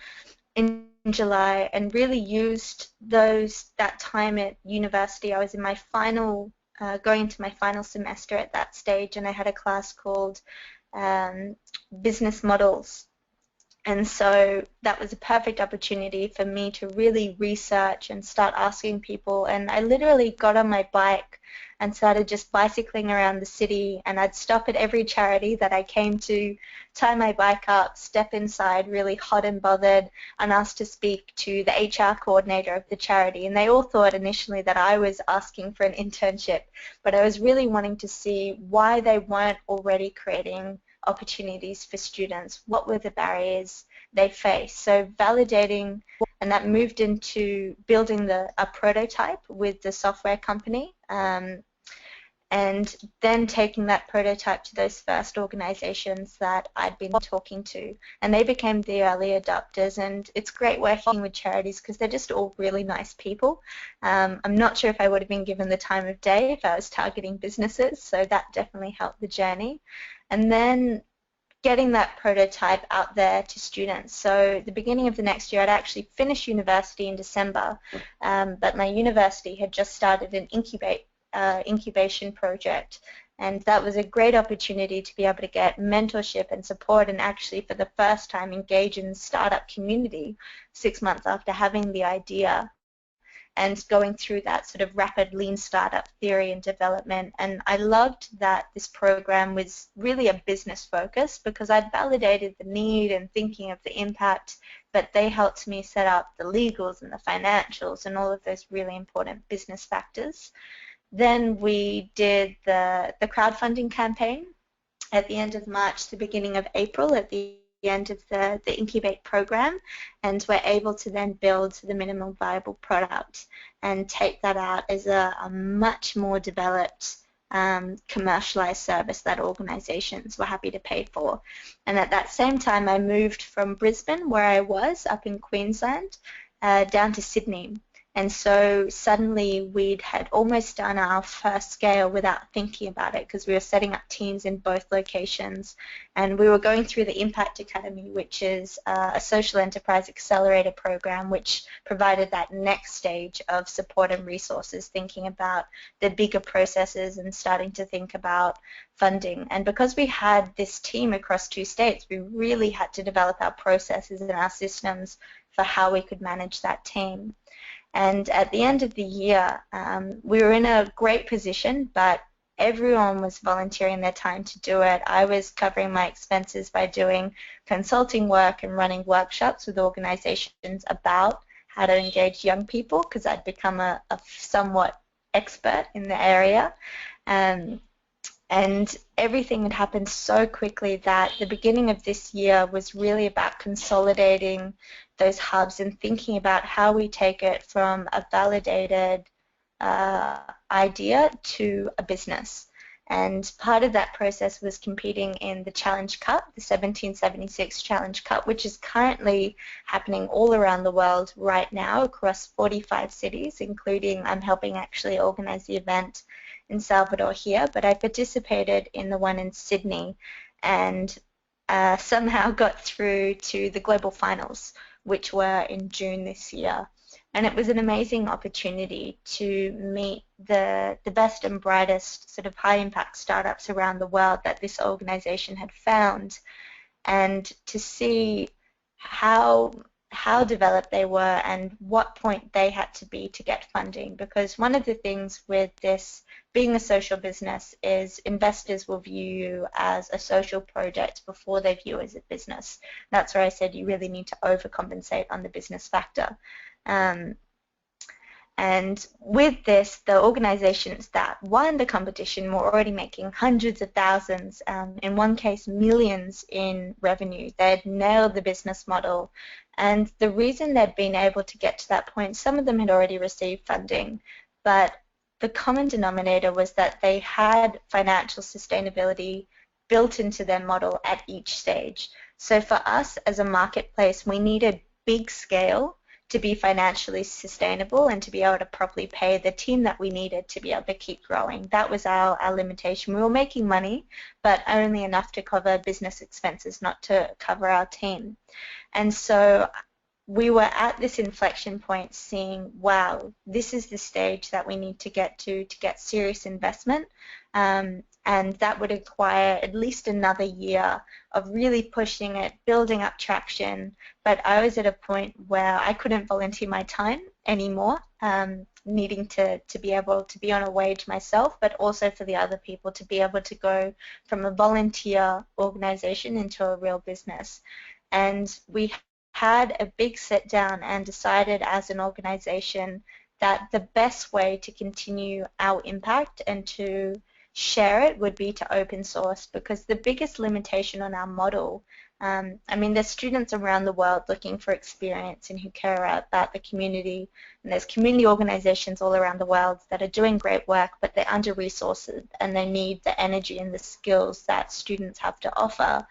in July and really used that time at university. I was in my final going into my final semester at that stage, and I had a class called Business Models. And so that was a perfect opportunity for me to really research and start asking people. And I literally got on my bike and started just bicycling around the city, and I'd stop at every charity that I came to, tie my bike up, step inside really hot and bothered, and ask to speak to the HR coordinator of the charity. And they all thought initially that I was asking for an internship, but I was really wanting to see why they weren't already creating opportunities for students. What were the barriers they faced? So validating, and that moved into building a prototype with the software company, and then taking that prototype to those first organizations that I'd been talking to, and they became the early adopters. And it's great working with charities because they're just all really nice people. I'm not sure if I would have been given the time of day if I was targeting businesses, so that definitely helped the journey. And then getting that prototype out there to students. So the beginning of the next year, I'd actually finished university in December, but my university had just started an incubation project, and that was a great opportunity to be able to get mentorship and support and actually for the first time engage in the startup community 6 months after having the idea and going through that sort of rapid lean startup theory and development. And I loved that this program was really a business focus because I'd validated the need and thinking of the impact, but they helped me set up the legals and the financials and all of those really important business factors. Then we did the crowdfunding campaign at the end of March, the beginning of April, at the end of the Incubate program, and we're able to then build the minimum viable product and take that out as a much more developed commercialized service that organizations were happy to pay for. And at that same time, I moved from Brisbane, where I was up in Queensland, down to Sydney. And so suddenly we'd had almost done our first scale without thinking about it because we were setting up teams in both locations, and we were going through the Impact Academy, which is a social enterprise accelerator program which provided that next stage of support and resources, thinking about the bigger processes and starting to think about funding. And because we had this team across 2 states, we really had to develop our processes and our systems for how we could manage that team. And at the end of the year, we were in a great position, but everyone was volunteering their time to do it. I was covering my expenses by doing consulting work and running workshops with organizations about how to engage young people because I'd become a somewhat expert in the area. And everything had happened so quickly that the beginning of this year was really about consolidating those hubs and thinking about how we take it from a validated idea to a business. And part of that process was competing in the Challenge Cup, the 1776 Challenge Cup, which is currently happening all around the world right now across 45 cities, including I'm helping actually organize the event in Salvador here, but I participated in the one in Sydney and somehow got through to the global finals, which were in June this year. And it was an amazing opportunity to meet the best and brightest sort of high-impact startups around the world that this organization had found. and to see how developed they were and what point they had to be to get funding. Because one of the things with this being a social business is investors will view you as a social project before they view you as a business. That's where I said you really need to overcompensate on the business factor. And with this, the organizations that won the competition were already making hundreds of thousands, in one case millions in revenue. They'd nailed the business model. And the reason they'd been able to get to that point, some of them had already received funding, but the common denominator was that they had financial sustainability built into their model at each stage. So for us as a marketplace, we needed big scale to be financially sustainable and to be able to properly pay the team that we needed to be able to keep growing. That was our limitation. We were making money, but only enough to cover business expenses, not to cover our team. And so we were at this inflection point seeing, wow, this is the stage that we need to get get serious investment. And that would require at least another year of really pushing it, building up traction. But I was at a point where I couldn't volunteer my time anymore, needing to be able to be on a wage myself, but also for the other people to be able to go from a volunteer organization into a real business. And we had a big sit down and decided as an organization that the best way to continue our impact and to share it would be to open source, because the biggest limitation on our model, I mean, there's students around the world looking for experience and who care about the community, and there's community organizations all around the world that are doing great work, but they're under-resourced and they need the energy and the skills that students have to offer.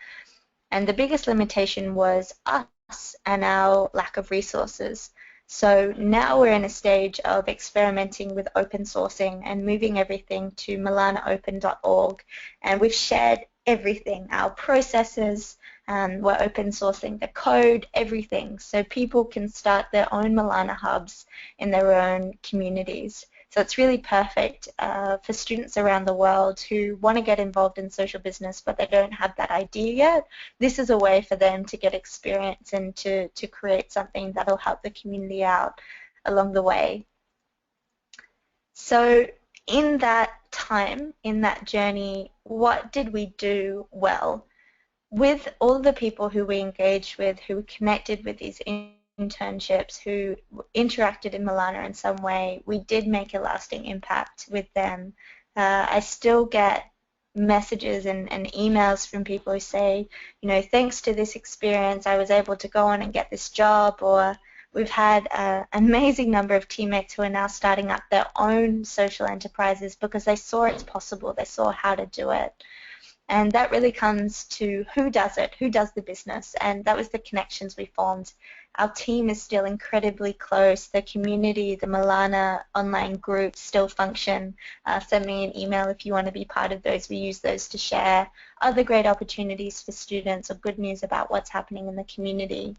And the biggest limitation was us and our lack of resources. So now we're in a stage of experimenting with open sourcing and moving everything to milanaopen.org, and we've shared everything, our processes, we're open sourcing the code, everything, so people can start their own Milana hubs in their own communities. So it's really perfect for students around the world who want to get involved in social business but they don't have that idea yet. This is a way for them to get experience and to create something that will help the community out along the way. So in that time, in that journey, what did we do well? With all the people who we engaged with, who connected with these internships, who interacted in Milana in some way, we did make a lasting impact with them. I still get messages and emails from people who say, you know, thanks to this experience, I was able to go on and get this job, or we've had an amazing number of teammates who are now starting up their own social enterprises because they saw it's possible, they saw how to do it. And that really comes to who does it, who does the business, and that was the connections we formed. Our team is still incredibly close. The community, the Milana online groups still function. Send me an email if you want to be part of those. We use those to share other great opportunities for students or good news about what's happening in the community.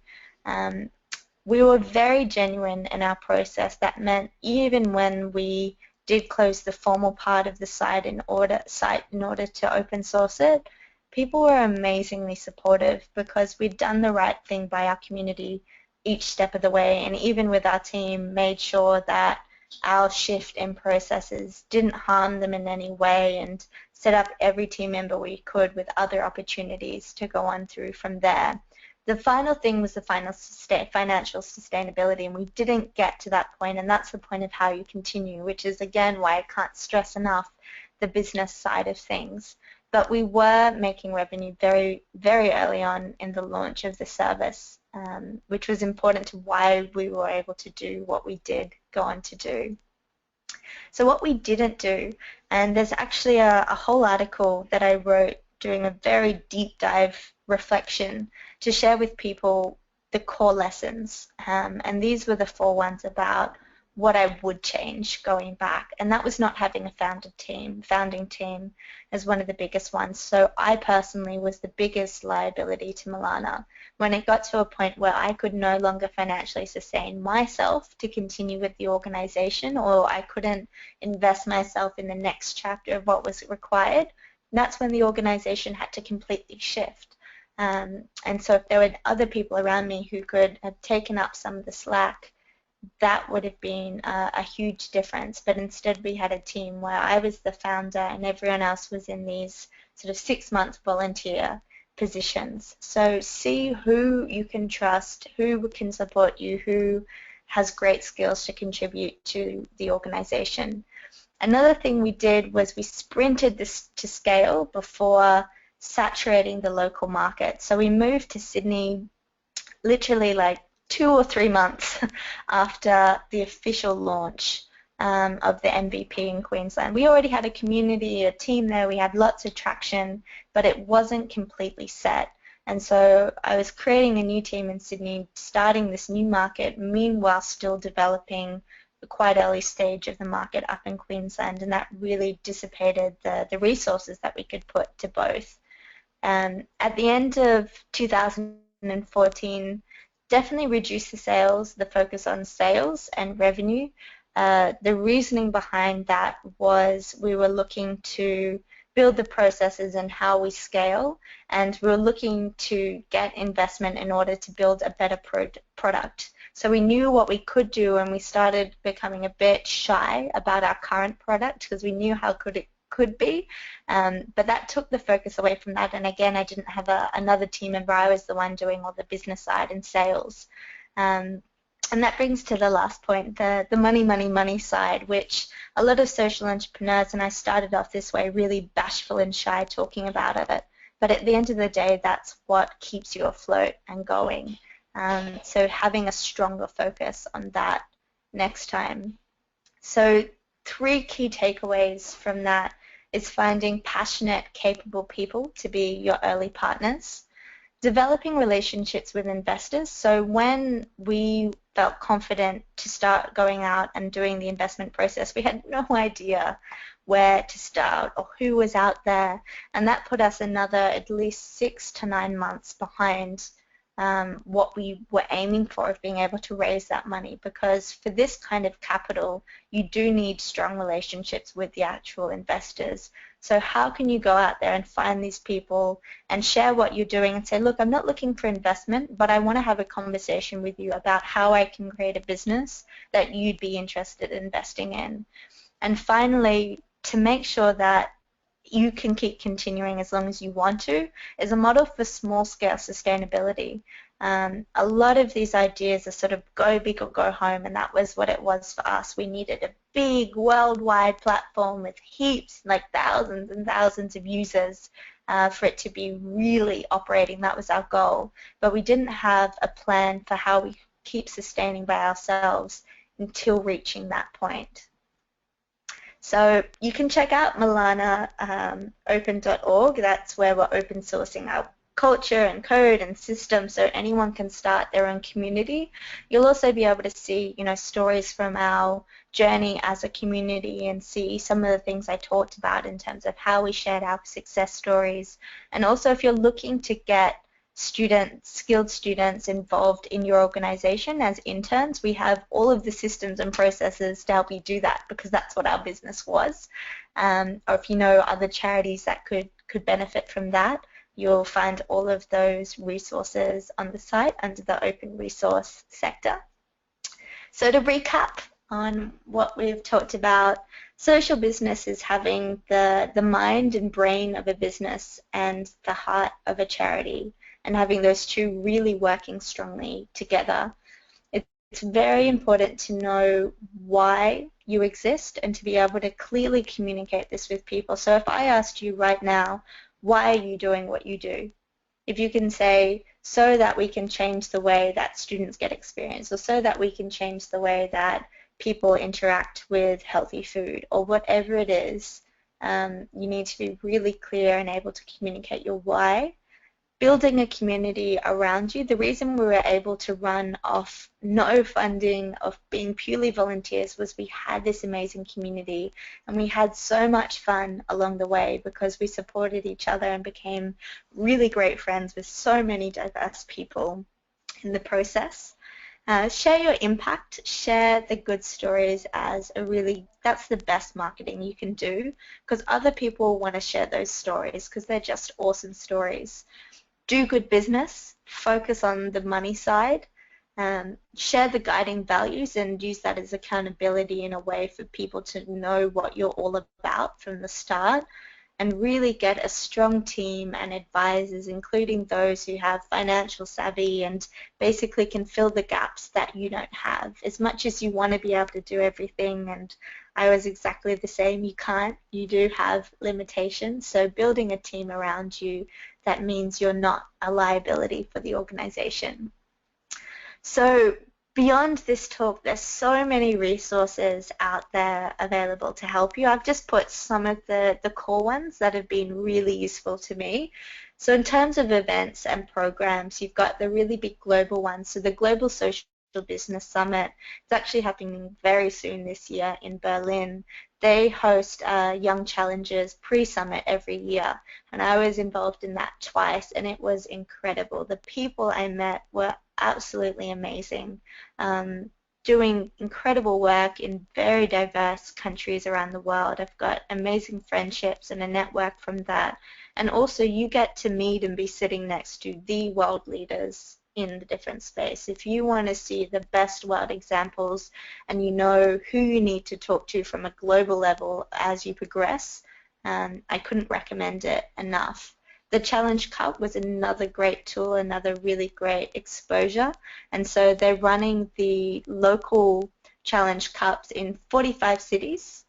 We were very genuine in our process. That meant even when we did close the formal part of the site in order to open source it, people were amazingly supportive because we'd done the right thing by our community each step of the way, and even with our team made sure that our shift in processes didn't harm them in any way, and set up every team member we could with other opportunities to go on through from there. The final thing was the financial sustainability, and we didn't get to that point, and that's the point of how you continue, which is again why I can't stress enough the business side of things. But we were making revenue very, very early on in the launch of the service, which was important to why we were able to do what we did go on to do. So what we didn't do, and there's actually a whole article that I wrote doing a very deep dive reflection to share with people the core lessons, and these were the 4 ones about what I would change going back, and that was not having a founding team as one of the biggest ones. So I personally was the biggest liability to Milana. When it got to a point where I could no longer financially sustain myself to continue with the organization, or I couldn't invest myself in the next chapter of what was required, that's when the organization had to completely shift. And so if there were other people around me who could have taken up some of the slack, that would have been a huge difference. But instead we had a team where I was the founder and everyone else was in these sort of 6-month volunteer positions. So see who you can trust, who can support you, who has great skills to contribute to the organization. Another thing we did was we sprinted this to scale before saturating the local market. So we moved to Sydney literally like 2 or 3 months after the official launch of the MVP in Queensland. We already had a community, a team there, we had lots of traction, but it wasn't completely set. And so I was creating a new team in Sydney, starting this new market, meanwhile still developing the quite early stage of the market up in Queensland, and that really dissipated the resources that we could put to both. At the end of 2014, definitely reduce the sales, the focus on sales and revenue. The reasoning behind that was we were looking to build the processes and how we scale, and we were looking to get investment in order to build a better product. So we knew what we could do, and we started becoming a bit shy about our current product because we knew how good it could be, but that took the focus away from that. And again, I didn't have another team member. I was the one doing all the business side and sales. And that brings to the last point, the money side, which a lot of social entrepreneurs, and I started off this way, really bashful and shy talking about it. But at the end of the day, that's what keeps you afloat and going. So having a stronger focus on that next time. So 3 key takeaways from that is finding passionate, capable people to be your early partners. Developing relationships with investors. So when we felt confident to start going out and doing the investment process, we had no idea where to start or who was out there, and that put us another at least 6 to 9 months behind what we were aiming for of being able to raise that money, because for this kind of capital you do need strong relationships with the actual investors. So how can you go out there and find these people and share what you're doing and say, look, I'm not looking for investment, but I want to have a conversation with you about how I can create a business that you'd be interested in investing in. And finally, to make sure that you can keep continuing as long as you want to, is a model for small-scale sustainability. A lot of these ideas are sort of go big or go home, and that was what it was for us. We needed a big worldwide platform with heaps, like thousands and thousands of users for it to be really operating. That was our goal. But we didn't have a plan for how we keep sustaining by ourselves until reaching that point. So you can check out milanaopen.org. That's where we're open sourcing our culture and code and system, so anyone can start their own community. You'll also be able to see, stories from our journey as a community and see some of the things I talked about in terms of how we shared our success stories. And also, if you're looking to get skilled students involved in your organization as interns, we have all of the systems and processes to help you do that, because that's what our business was. Or if you know other charities that could benefit from that, you'll find all of those resources on the site under the open resource sector. So to recap on what we've talked about, social business is having the mind and brain of a business and the heart of a charity, and having those two really working strongly together. It's very important to know why you exist and to be able to clearly communicate this with people. So if I asked you right now, why are you doing what you do? If you can say, so that we can change the way that students get experience, or so that we can change the way that people interact with healthy food, or whatever it is, you need to be really clear and able to communicate your why. Building a community around you. The reason we were able to run off no funding, of being purely volunteers, was we had this amazing community, and we had so much fun along the way because we supported each other and became really great friends with so many diverse people in the process. Share your impact, share the good stories as that's the best marketing you can do, because other people want to share those stories because they're just awesome stories. do good business, focus on the money side, share the guiding values and use that as accountability in a way for people to know what you're all about from the start, and really get a strong team and advisors, including those who have financial savvy and basically can fill the gaps that you don't have. As much as you want to be able to do everything, and I was exactly the same, you can't. You do have limitations. So building a team around you, that means you're not a liability for the organization. So beyond this talk, there's so many resources out there available to help you. I've just put some of the core ones that have been really useful to me. So in terms of events and programs, you've got the really big global ones. So the Global Social Business Summit is actually happening very soon this year in Berlin. They host Young Challengers pre-summit every year, and I was involved in that twice, and it was incredible. The people I met were absolutely amazing, doing incredible work in very diverse countries around the world. I've got amazing friendships and a network from that, and also you get to meet and be sitting next to the world leaders in the different space. If you want to see the best world examples and you know who you need to talk to from a global level as you progress, I couldn't recommend it enough. The Challenge Cup was another great tool, another really great exposure, and so they're running the local Challenge Cups in 45 cities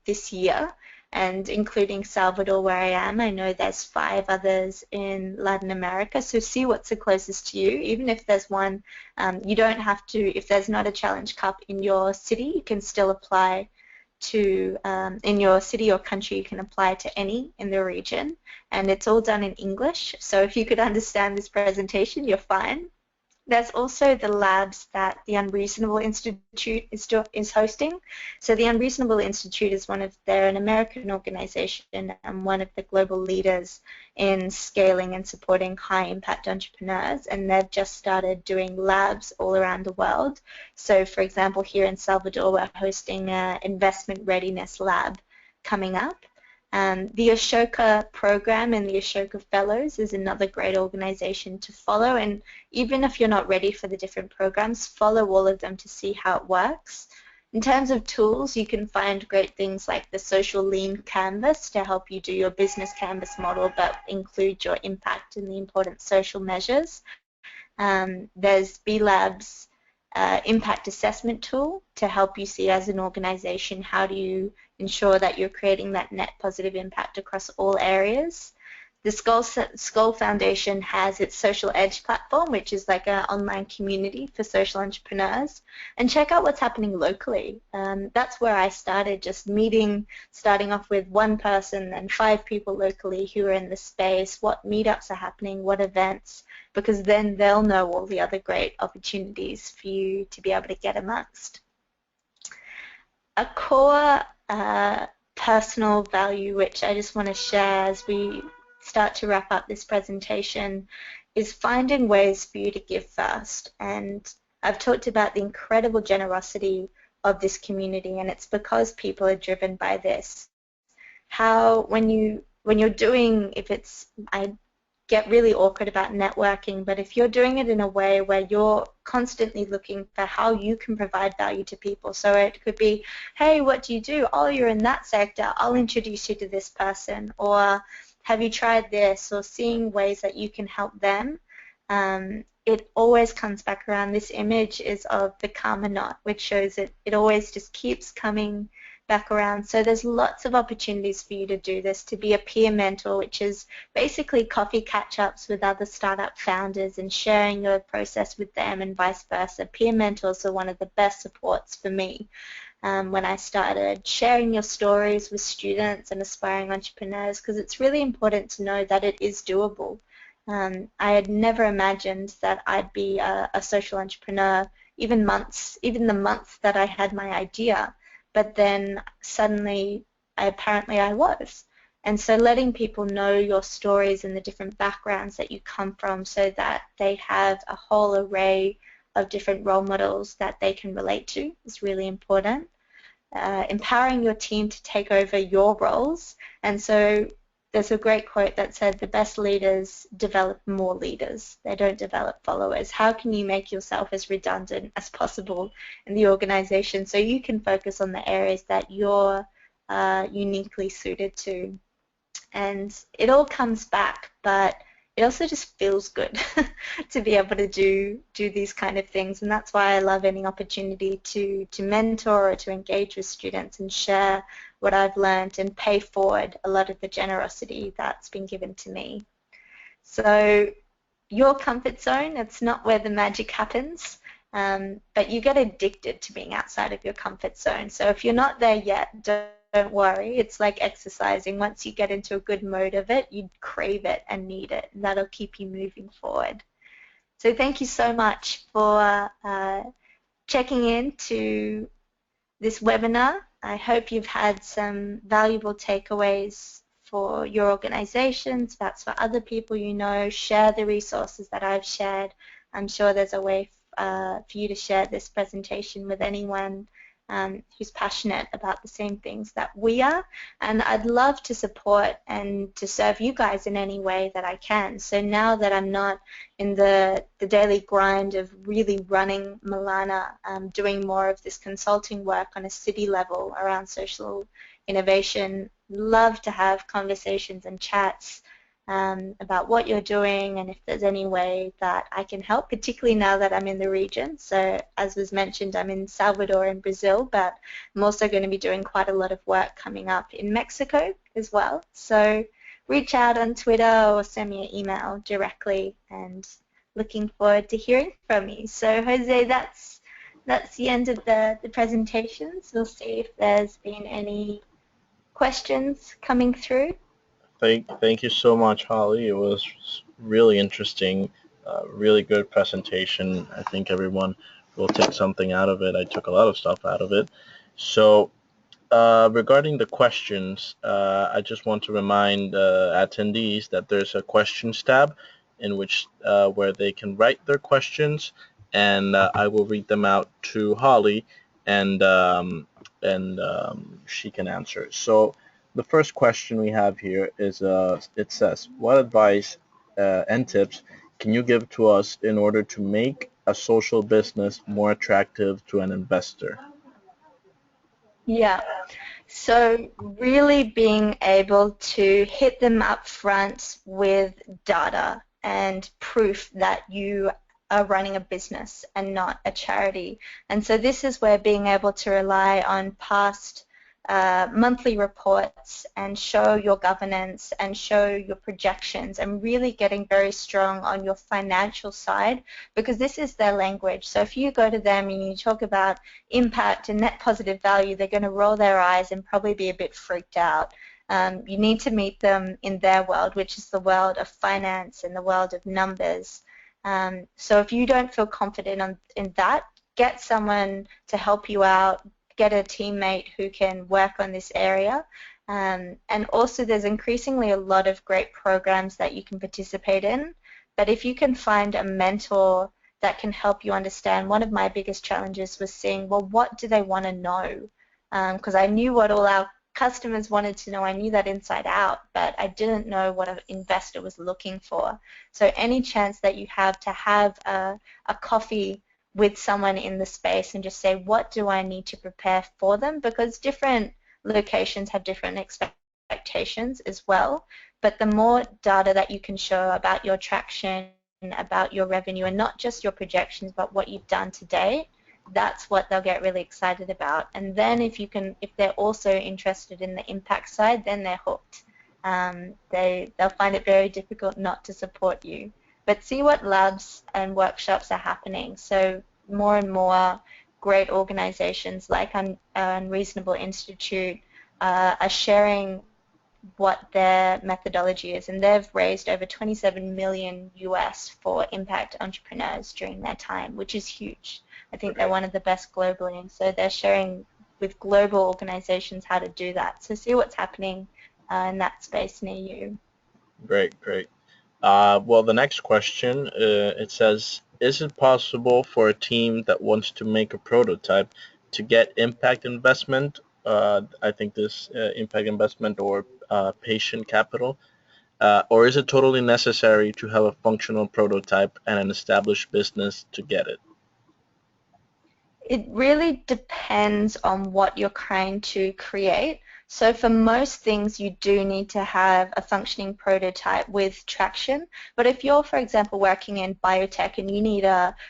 this year, and including Salvador where I am. I know there's 5 others in Latin America, so see what's the closest to you. Even if there's one, you don't have to, if there's not a Challenge Cup in your city, you can still apply to, in your city or country, you can apply to any in the region, and it's all done in English, so if you could understand this presentation, you're fine. There's also the labs that the Unreasonable Institute is hosting. So the Unreasonable Institute is they're an American organization and one of the global leaders in scaling and supporting high-impact entrepreneurs, and they've just started doing labs all around the world. So for example, here in Salvador, we're hosting an investment readiness lab coming up. The Ashoka program and the Ashoka Fellows is another great organization to follow, and even if you're not ready for the different programs, follow all of them to see how it works. In terms of tools, you can find great things like the Social Lean Canvas to help you do your business canvas model but include your impact and the important social measures. There's B-Lab's impact assessment tool to help you see as an organization how do you ensure that you're creating that net positive impact across all areas. The Skull Foundation has its Social Edge platform, which is like an online community for social entrepreneurs. And check out what's happening locally. That's where I started, just starting off with one person and 5 people locally who are in the space, what meetups are happening, what events, because then they'll know all the other great opportunities for you to be able to get amongst. A core personal value which I just want to share as we start to wrap up this presentation is finding ways for you to give first. And I've talked about the incredible generosity of this community, and it's because people are driven by this. How when you're doing, I get really awkward about networking, but if you're doing it in a way where you're constantly looking for how you can provide value to people, so it could be, hey, what do you do? Oh, you're in that sector, I'll introduce you to this person, or have you tried this, or seeing ways that you can help them, it always comes back around. This image is of the karma knot, which shows it always just keeps coming back around. So there's lots of opportunities for you to do this, to be a peer mentor, which is basically coffee catch-ups with other startup founders and sharing your process with them and vice versa. Peer mentors are one of the best supports for me. When I started sharing your stories with students and aspiring entrepreneurs, because it's really important to know that it is doable. I had never imagined that I'd be a social entrepreneur even the month that I had my idea, but then suddenly apparently I was. And so letting people know your stories and the different backgrounds that you come from so that they have a whole array of different role models that they can relate to is really important. Empowering your team to take over your roles. And so there's a great quote that said, the best leaders develop more leaders. They don't develop followers. How can you make yourself as redundant as possible in the organization so you can focus on the areas that you're uniquely suited to? And it all comes back, but it also just feels good to be able to do these kind of things, and that's why I love any opportunity to mentor or to engage with students and share what I've learned and pay forward a lot of the generosity that's been given to me. So your comfort zone, it's not where the magic happens, but you get addicted to being outside of your comfort zone. So if you're not there yet, don't worry. It's like exercising. Once you get into a good mode of it, you crave it and need it, and that'll keep you moving forward. So thank you so much for checking in to this webinar. I hope you've had some valuable takeaways for your organizations, that's for other people you know. Share the resources that I've shared. I'm sure there's a way for you to share this presentation with anyone who's passionate about the same things that we are, and I'd love to support and to serve you guys in any way that I can. So now that I'm not in the daily grind of really running Milana, doing more of this consulting work on a city level around social innovation, love to have conversations and chats about what you're doing and if there's any way that I can help, particularly now that I'm in the region. So as was mentioned, I'm in Salvador and Brazil, but I'm also going to be doing quite a lot of work coming up in Mexico as well. So reach out on Twitter or send me an email directly, and looking forward to hearing from you. So Jose, that's the end of the presentations. We'll see if there's been any questions coming through. Thank you so much, Holly. It was really interesting, really good presentation. I think everyone will take something out of it. I took a lot of stuff out of it. So regarding the questions, I just want to remind attendees that there's a questions tab in which where they can write their questions, and I will read them out to Holly, and she can answer. So the first question we have here is it says, what advice and tips can you give to us in order to make a social business more attractive to an investor? Yeah. So really being able to hit them up front with data and proof that you are running a business and not a charity. And so this is where being able to rely on past monthly reports and show your governance and show your projections and really getting very strong on your financial side, because this is their language. So if you go to them and you talk about impact and net positive value, they're going to roll their eyes and probably be a bit freaked out. You need to meet them in their world, which is the world of finance and the world of numbers. So if you don't feel confident in that, get someone to help you out, get a teammate who can work on this area. And also there's increasingly a lot of great programs that you can participate in. But if you can find a mentor that can help you understand, one of my biggest challenges was seeing, well, what do they want to know? Because I knew what all our customers wanted to know. I knew that inside out, but I didn't know what an investor was looking for. So any chance that you have to have a coffee with someone in the space and just say, what do I need to prepare for them? Because different locations have different expectations as well. But the more data that you can show about your traction, about your revenue, and not just your projections, but what you've done today, that's what they'll get really excited about. And then if they're also interested in the impact side, then they're hooked. They'll find it very difficult not to support you. But see what labs and workshops are happening. So more and more great organizations like Unreasonable Institute are sharing what their methodology is, and they've raised over 27 million US for impact entrepreneurs during their time, which is huge. I think they're one of the best globally, and so they're sharing with global organizations how to do that. So see what's happening in that space near you. Great, great. Well, the next question, it says, is it possible for a team that wants to make a prototype to get impact investment? I think this impact investment or patient capital. Or is it totally necessary to have a functional prototype and an established business to get it? It really depends on what you're trying to create. So for most things, you do need to have a functioning prototype with traction. But if you're, for example, working in biotech and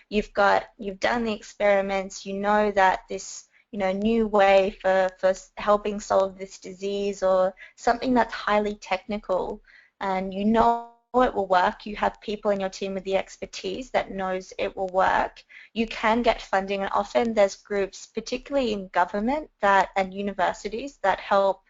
you've done the experiments, you know that this, new way for helping solve this disease or something that's highly technical, and you know it will work, you have people in your team with the expertise that knows it will work, you can get funding, and often there's groups, particularly in government and universities, that help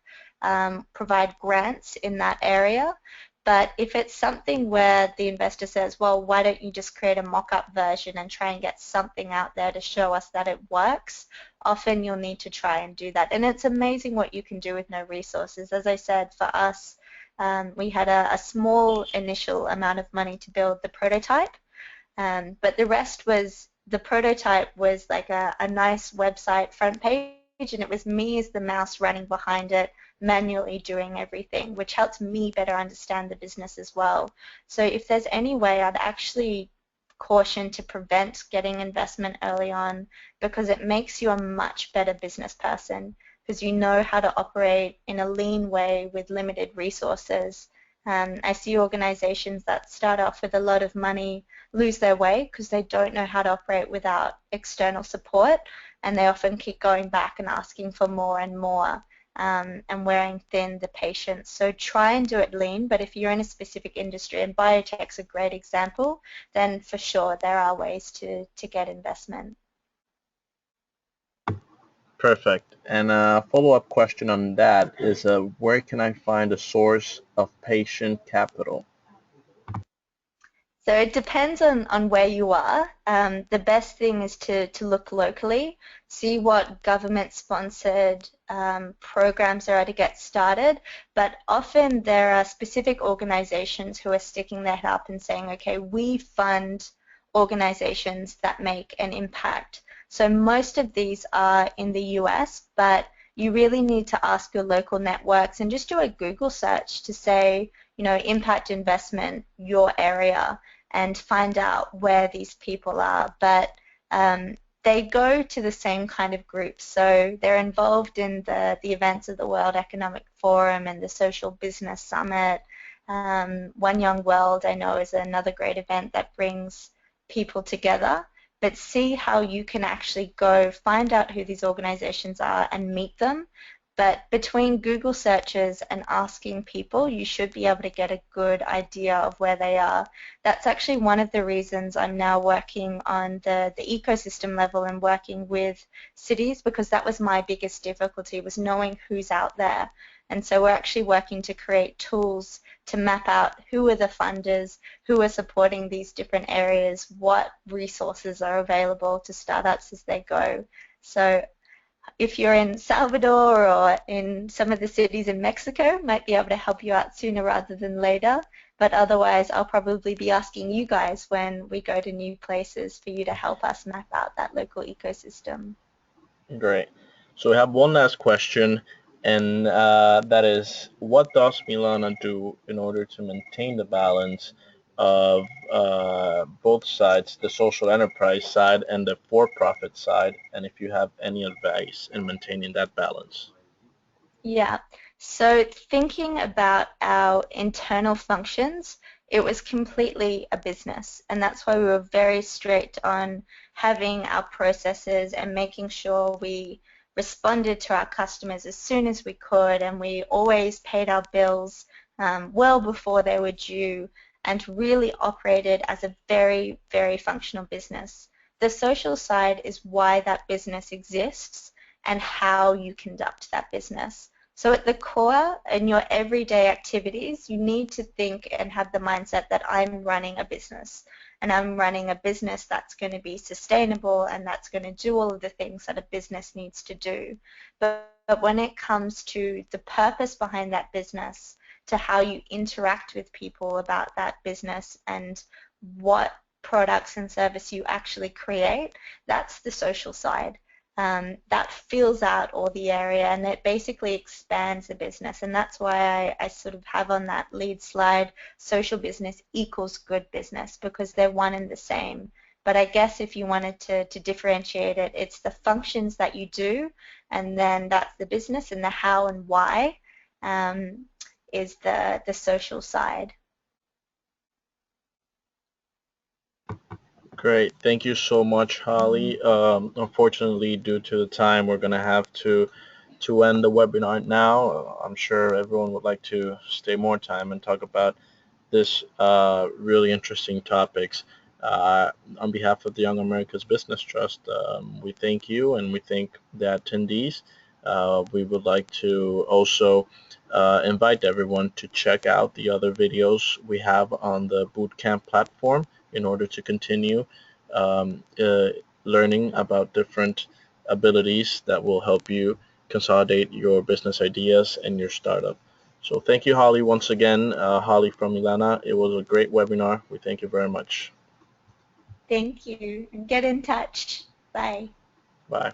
provide grants in that area. But if it's something where the investor says, well, why don't you just create a mock-up version and try and get something out there to show us that it works, often you'll need to try and do that. And it's amazing what you can do with no resources. As I said, for us, we had a small initial amount of money to build the prototype, but the prototype was like a nice website front page, and it was me as the mouse running behind it, manually doing everything, which helped me better understand the business as well. So if there's any way, I'd actually caution to prevent getting investment early on, because it makes you a much better business person, because you know how to operate in a lean way with limited resources. I see organizations that start off with a lot of money lose their way because they don't know how to operate without external support, and they often keep going back and asking for more and more, and wearing thin the patience. So try and do it lean, but if you're in a specific industry, and biotech's a great example, then for sure there are ways to get investment. Perfect. And a follow-up question on that is, where can I find a source of patient capital? So it depends on where you are. The best thing is to look locally, see what government-sponsored programs there are to get started, but often there are specific organizations who are sticking their head up and saying, okay, we fund organizations that make an impact. So most of these are in the US, but you really need to ask your local networks and just do a Google search to say, impact investment, your area, and find out where these people are. But they go to the same kind of groups. So they're involved in the events of the World Economic Forum and the Social Business Summit. One Young World, I know, is another great event that brings people together. But see how you can actually go find out who these organizations are and meet them. But between Google searches and asking people, you should be able to get a good idea of where they are. That's actually one of the reasons I'm now working on the ecosystem level and working with cities, because that was my biggest difficulty, was knowing who's out there. And so we're actually working to create tools to map out who are the funders, who are supporting these different areas, what resources are available to startups as they go. So if you're in Salvador or in some of the cities in Mexico, might be able to help you out sooner rather than later. But otherwise, I'll probably be asking you guys when we go to new places for you to help us map out that local ecosystem. Great. So we have one last question, and that is, what does Milana do in order to maintain the balance of both sides, the social enterprise side and the for-profit side, and if you have any advice in maintaining that balance? Yeah, so thinking about our internal functions, it was completely a business, and that's why we were very strict on having our processes and making sure we responded to our customers as soon as we could, and we always paid our bills well before they were due, and really operated as a very, very functional business. The social side is why that business exists and how you conduct that business. So at the core, in your everyday activities, you need to think and have the mindset that I'm running a business, and I'm running a business that's going to be sustainable and that's going to do all of the things that a business needs to do. But when it comes to the purpose behind that business, to how you interact with people about that business and what products and service you actually create, that's the social side. that fills out all the area and it basically expands the business. And that's why I sort of have on that lead slide, social business equals good business, because they're one and the same. But I guess if you wanted to differentiate it, it's the functions that you do, and then that's the business, and the how and why is the social side. Great. Thank you so much, Holly. Unfortunately, due to the time, we're going to have to end the webinar now. I'm sure everyone would like to stay more time and talk about this really interesting topics. Uh, on behalf of the Young America's Business Trust, we thank you and we thank the attendees. We would like to also invite everyone to check out the other videos we have on the bootcamp platform in order to continue um, uh, learning about different abilities that will help you consolidate your business ideas and your startup. So thank you, Holly, once again. Holly from Milana. It was a great webinar. We thank you very much. Thank you, and get in touch. Bye. Bye.